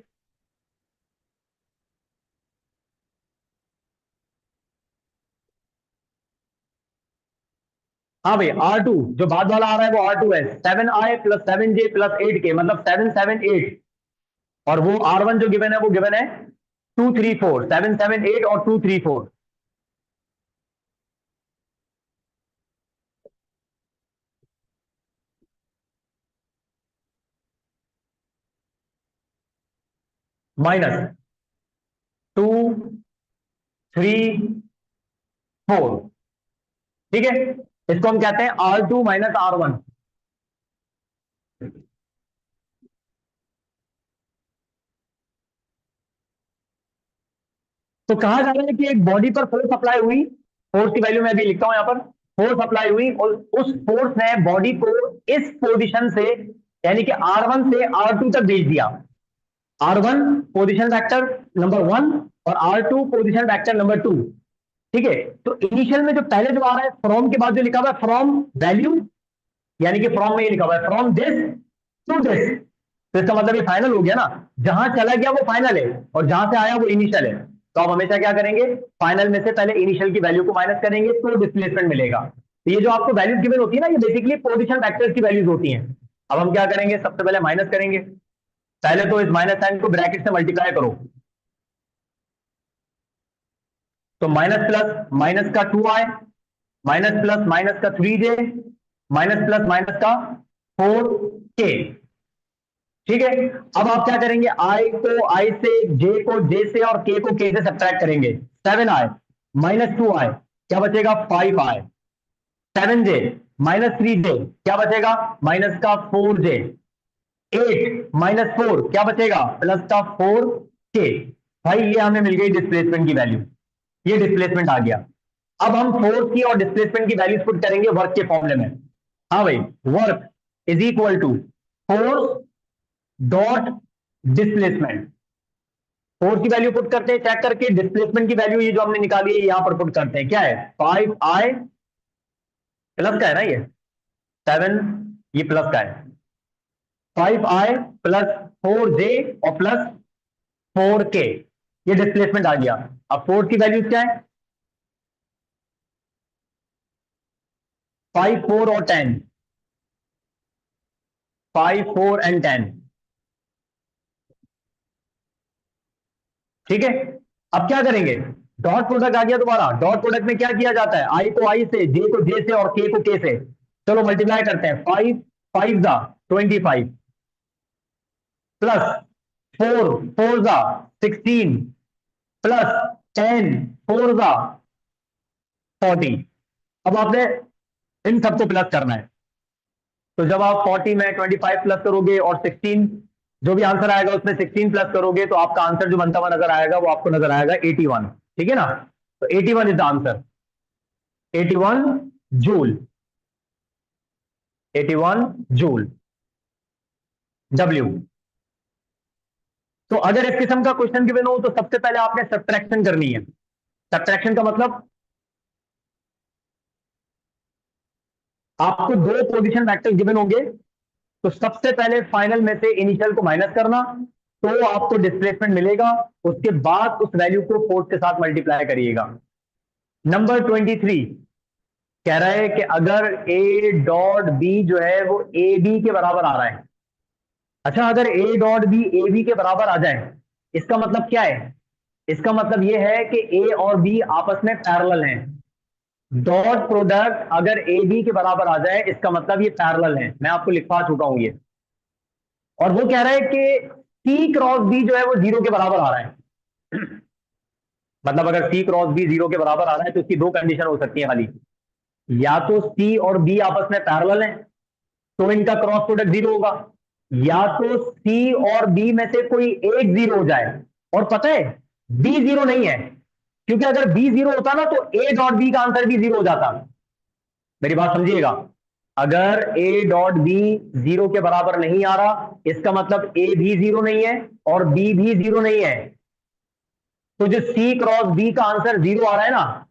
हाँ भाई R2 जो बाद वाला आ रहा है वो R2 है, 7I plus 7J plus 8K, मतलब 7, 7, 8। और वो R1 जो गिवन है वो गिवन है 2, 3, 4, 7, 7, 8 और 2, 3, 4। माइनस 2, 3, 4, ठीक है। इसको हम कहते हैं R2 माइनस R1। तो कहा जा रहा है कि एक बॉडी पर फोर्स अप्लाई हुई, फोर्स की वैल्यू मैं भी लिखता हूं यहां पर, फोर्स अप्लाई हुई और उस फोर्स ने बॉडी को इस पोजीशन से यानी कि R1 से R2 तक भेज दिया। R1 पोजीशन वेक्टर नंबर 1 और R2 पोजीशन वेक्टर नंबर 2, ठीक है। तो इनिशियल में जो पहले जो आ रहा है फ्रॉम के बाद जो लिखा हुआ है फ्रॉम वैल्यू, यानी कि फ्रॉम में ये लिखा हुआ है फ्रॉम दिस टू दिस, तो इसका मतलब ये फाइनल हो गया ना, जहां चला गया वो फाइनल है और जहां से आया वो इनिशियल है। तो आप हमेशा क्या करेंगे, फाइनल में से पहले इनिशियल की वैल्यू को माइनस करेंगे तो डिस्प्लेसमेंट मिलेगा। तो ये जो आपको वैल्यूज गिवन होती है ना, ये बेसिकली पोजीशन वेक्टर्स की वैल्यूज होती हैं। अब हम क्या करेंगे, सबसे पहले माइनस करेंगे। पहले तो इस माइनस साइन को ब्रैकेट से मल्टीप्लाई करो, तो माइनस प्लस माइनस का 2I, माइनस प्लस माइनस का 3J, माइनस प्लस माइनस का 4K, ठीक है। अब आप क्या करेंगे, आई को आई से, जे को जे से और के को के से सब्ट्रैक्ट करेंगे। 7I माइनस 2I क्या बचेगा, 5I। 7J माइनस 3J क्या बचेगा, माइनस का 4J। 8 माइनस 4 क्या बचेगा, प्लस का 4K। भाई ये हमें मिल गई डिस्प्लेसमेंट की वैल्यू, ये डिस्प्लेसमेंट आ गया। अब हम फोर्स की और डिस्प्लेसमेंट की वैल्यूज पुट करेंगे वर्क के फॉर्मूले में। हाँ भाई, work is equal to force dot displacement. Force की वैल्यू पुट करते हैं चेक करके, डिस्प्लेसमेंट की वैल्यू ये जो हमने निकाली है यहां पर पुट करते हैं। क्या है, 5I प्लस का है ना ये 7, ये प्लस का है, 5I प्लस 4J और प्लस 4k, ये डिस्प्लेसमेंट आ गया। अब फोर्स की वैल्यूज क्या है? 5 4 और 10, 5 4 एंड 10। ठीक है, अब क्या करेंगे? डॉट प्रोडक्ट आ गया दोबारा। डॉट प्रोडक्ट में क्या किया जाता है? आई को आई से, जे को जे से और के को के से। चलो मल्टीप्लाई करते हैं। 5 5 जा 25 प्लस 4 4 जा 16 प्लस 10 4 जा 40। अब आपने इन सबको प्लस करना है। तो जब आप 40 में 25 प्लस करोगे और 16, जो भी आंसर आएगा उसमें 16 प्लस करोगे, तो आपका आंसर जो बनता हुआ नजर आएगा वो आपको नजर आएगा 81। ठीक है ना? तो 81 is the answer. 81 joule. 81 joule W. तो अगर इस किस्म का क्वेश्चन गिवन हो तो सबसे पहले आपने सब्ट्रैक्शन करनी है। सब्ट्रैक्शन का मतलब आपको दो पोजीशन वेक्टर गिवन होंगे, तो सबसे पहले फाइनल में से इनिशियल को माइनस करना, तो आपको डिस्प्लेसमेंट मिलेगा। उसके बाद उस वैल्यू को फोर्स के साथ मल्टीप्लाई करिएगा। नंबर 23 कह रहा है कि अगर ए डॉट बी जो है वो ए बी के बराबर आ रहा है। अच्छा, अगर A dot B A B के बराबर आ जाए, इसका मतलब क्या है? इसका मतलब यह है कि ए और बी आपस में पैरेलल हैं। डॉट प्रोडक्ट अगर ए बी के बराबर आ जाए, इसका मतलब ये पैरेलल है। मैं आपको लिखवा चुका हूं ये। और वो कह रहा है कि सी क्रॉस बी जो है वो जीरो के बराबर आ रहा है। मतलब अगर सी क्रॉस बी जीरो के बराबर आ रहा है तो इसकी दो कंडीशन हो सकती है खाली। या तो सी और बी आपस में पैरेलल हैं, तो इनका क्रॉस प्रोडक्ट जीरो होगा। या तो सी और बी में से कोई एक जीरो हो जाए। और पता है, बी जीरो नहीं है, क्योंकि अगर बी जीरो होता ना तो ए डॉट बी का आंसर भी जीरो हो जाता। मेरी बात समझिएगा। अगर ए डॉट बी जीरो के बराबर नहीं आ रहा, इसका मतलब ए भी जीरो नहीं है और बी भी जीरो नहीं है। तो जो सी क्रॉस बी का आंसर जीरो आ रहा है ना,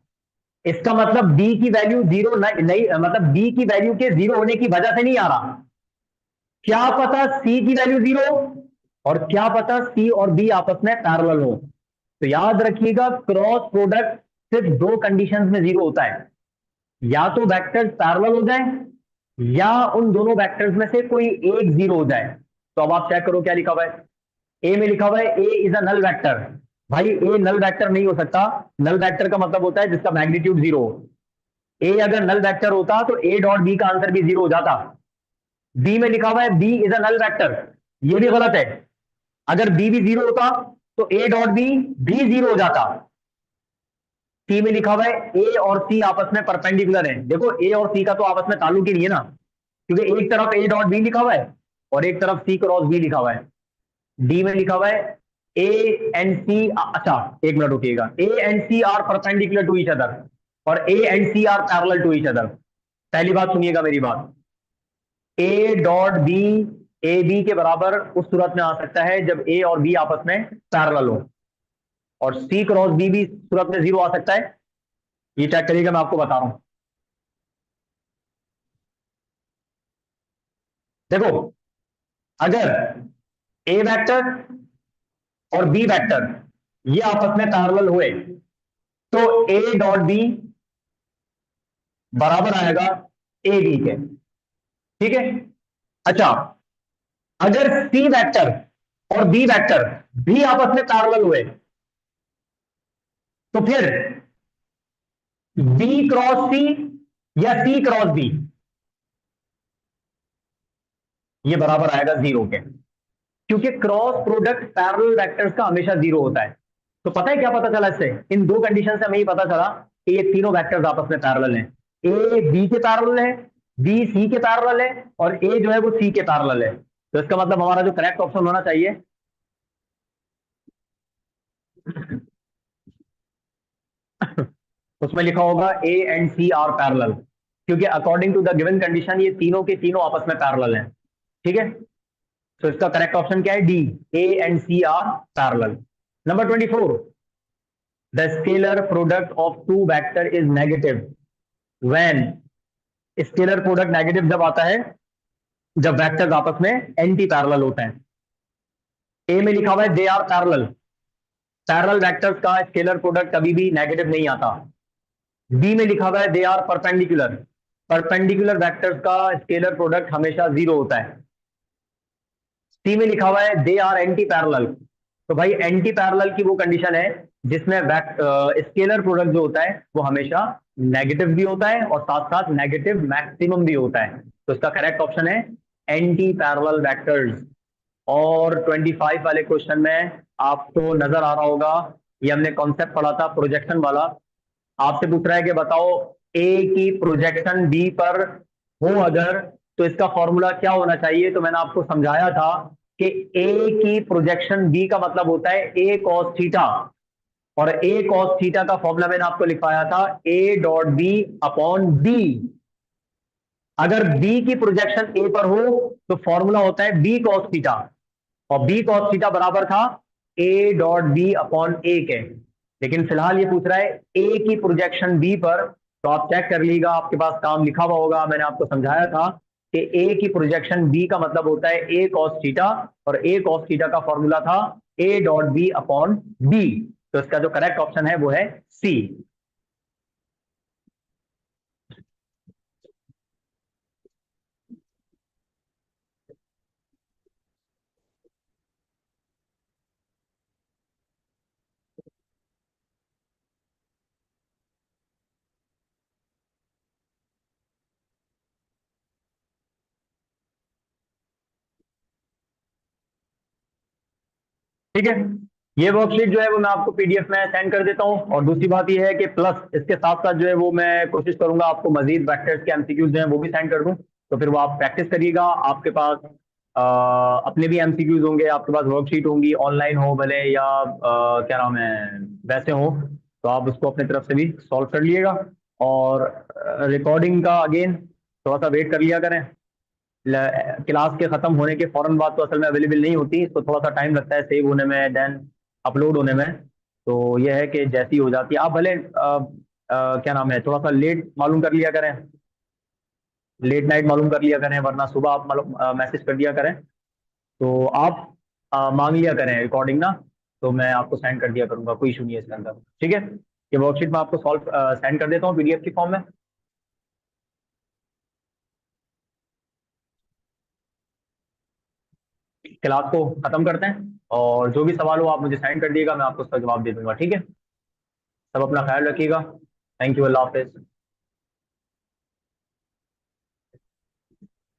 इसका मतलब बी की वैल्यू जीरो नहीं, मतलब बी की वैल्यू के जीरो होने की वजह से नहीं आ रहा। क्या पता सी की वैल्यू जीरो हो, और क्या पता सी और बी आपस में पैरेलल हो। तो याद रखिएगा, क्रॉस प्रोडक्ट सिर्फ दो कंडीशंस में जीरो होता है। या तो वेक्टर्स पैरेलल हो जाए, या उन दोनों वेक्टर्स में से कोई एक जीरो हो जाए। तो अब आप चेक करो क्या लिखा हुआ है। ए में लिखा हुआ है ए इज अ नल वेक्टर। भाई ए नल वेक्टर नहीं हो सकता। नल वेक्टर का मतलब होता है जिसका मैग्नीट्यूड जीरो हो। ए अगर नल वेक्टर होता तो ए डॉट बी का आंसर भी जीरो हो जाता। बी में लिखा हुआ है B is a null vector, ये भी गलत है। अगर बी भी जीरो होता तो ए डॉट बी भी जीरो हो जाता। सी में लिखा हुआ है ए और सी आपस में परपेंडिकुलर है। देखो ए और सी का तो आपस में ताल्लुक ही नहीं है ना, क्योंकि एक तरफ ए डॉट बी लिखा हुआ है और एक तरफ सी क्रॉस बी लिखा हुआ है। डी में लिखा हुआ है ए एंड सी, अच्छा एक मिनट रुकिएगा, A and C are perpendicular to each other और A and C are parallel to each other. पहली बात सुनिएगा मेरी बात, A dot B A B के बराबर उस सूरत में आ सकता है जब ए और बी आपस में पैरेलल हो, और सी क्रॉस बी भी सूरत में जीरो आ सकता है। ये चेक करिएगा, मैं आपको बता रहा हूं। देखो, अगर ए वेक्टर और बी वेक्टर ये आपस में पैरेलल हुए, तो ए डॉट बी बराबर आएगा ए बी के। ठीक है? अच्छा, अगर सी वेक्टर और बी वेक्टर भी आपस में पैरेलल हुए, तो फिर बी क्रॉस सी या सी क्रॉस बी ये बराबर आएगा जीरो के, क्योंकि क्रॉस प्रोडक्ट पैरेलल वेक्टर्स का हमेशा जीरो होता है। तो पता है क्या पता चला इससे? इन दो कंडीशन से हमें ये पता चला कि ये तीनों वेक्टर्स आपस में पैरेलल हैं। ए बी के पैरेलल है, बी सी के पैरेलल है, और ए जो है वो सी के पैरेलल है। तो इसका मतलब हमारा जो करेक्ट ऑप्शन होना चाहिए, उसमें लिखा होगा A and C are parallel, क्योंकि according to the given condition ये तीनों के तीनों आपस में पैरेलल हैं। ठीक है? तो इसका करेक्ट ऑप्शन क्या है? D, A and C are parallel. Number 24, the scalar product of two vector is negative when. Scalar product negative जब आता है जब वेक्टर्स आपस में एंटी पैरेलल होते हैं। ए में लिखा हुआ है they are parallel, parallel vectors का स्केलर प्रोडक्ट कभी भी नेगेटिव नहीं आता। बी में लिखा हुआ है they are perpendicular, perpendicular vectors का स्केलर प्रोडक्ट हमेशा जीरो होता है। सी में लिखा हुआ है दे आर एंटी पैरेलल, तो भाई एंटी पैरेलल की वो कंडीशन है जिसमें स्केलर प्रोडक्ट जो होता है वो हमेशा नेगेटिव भी होता है और साथ साथ नेगेटिव मैक्सिमम भी होता है। तो इसका करेक्ट ऑप्शन है एंटी पैरेलल वेक्टर्स। और 25 वाले क्वेश्चन में आपको नजर आ रहा होगा, ये हमने कॉन्सेप्ट पढ़ा था प्रोजेक्शन वाला। आपसे पूछ रहा है कि बताओ ए की प्रोजेक्शन बी पर हो अगर, तो इसका फॉर्मूला क्या होना चाहिए। तो मैंने आपको समझाया था कि ए की प्रोजेक्शन बी का मतलब होता है ए कॉस थीटा, और ए कॉस थीटा का फॉर्मूला मैंने आपको लिखवाया था A dot B upon B. अगर बी की प्रोजेक्शन ए पर हो तो फॉर्मूला होता है बी कॉस थीटा, और बी कॉस थीटा बराबर था A dot B upon A के। लेकिन फिलहाल ये पूछ रहा है ए की प्रोजेक्शन बी पर, तो आप चेक कर लीजिएगा, आपके पास काम लिखा हुआ होगा, मैंने आपको समझाया था कि ए की प्रोजेक्शन बी का मतलब होता है ए कॉस थीटा, और ए कॉस थीटा का फॉर्मूला था A dot B upon B. तो इसका जो करेक्ट ऑप्शन है वो है सी। ठीक है, ये वर्कशीट जो है वो मैं आपको पीडीएफ में सेंड कर देता हूँ। और दूसरी बात ये है कि प्लस इसके साथ साथ जो है वो मैं कोशिश करूंगा आपको मजीद वेक्टर्स के एमसीक्यूज जो है वो भी सेंड कर दूं, तो फिर वो आप प्रैक्टिस करिएगा। आपके पास अपने भी एमसीक्यूज होंगे, आपके पास वर्कशीट होंगी, ऑनलाइन हो भले या क्या नाम है वैसे हो, तो आप उसको अपने तरफ से भी सॉल्व कर लिएगा। और रिकॉर्डिंग का अगेन थोड़ा सा वेट कर लिया करें, क्लास के खत्म होने के फौरन बाद तो असल में अवेलेबल नहीं होती, इसको थोड़ा सा टाइम लगता है सेव होने में, देन अपलोड होने में। तो यह है कि जैसी हो जाती है आप भले क्या नाम है थोड़ा सा लेट मालूम कर लिया करें, लेट नाइट मालूम कर लिया करें, वरना सुबह आप मालूम मैसेज कर दिया करें, तो आप मांग लिया करें रिकॉर्डिंग ना, तो मैं आपको सेंड कर दिया करूंगा, कोई इशू नहीं है इसके अंदर। ठीक है, ये वर्कशीट मैं आपको सॉल्व सेंड कर देता हूँ पीडीएफ की फॉर्म में। क्लास को खत्म करते हैं, और जो भी सवाल हो आप मुझे सेंड कर दिएगा, मैं आपको उसका जवाब दे दूंगा। ठीक है, सब अपना ख्याल रखिएगा। Thank you, Allah Hafiz.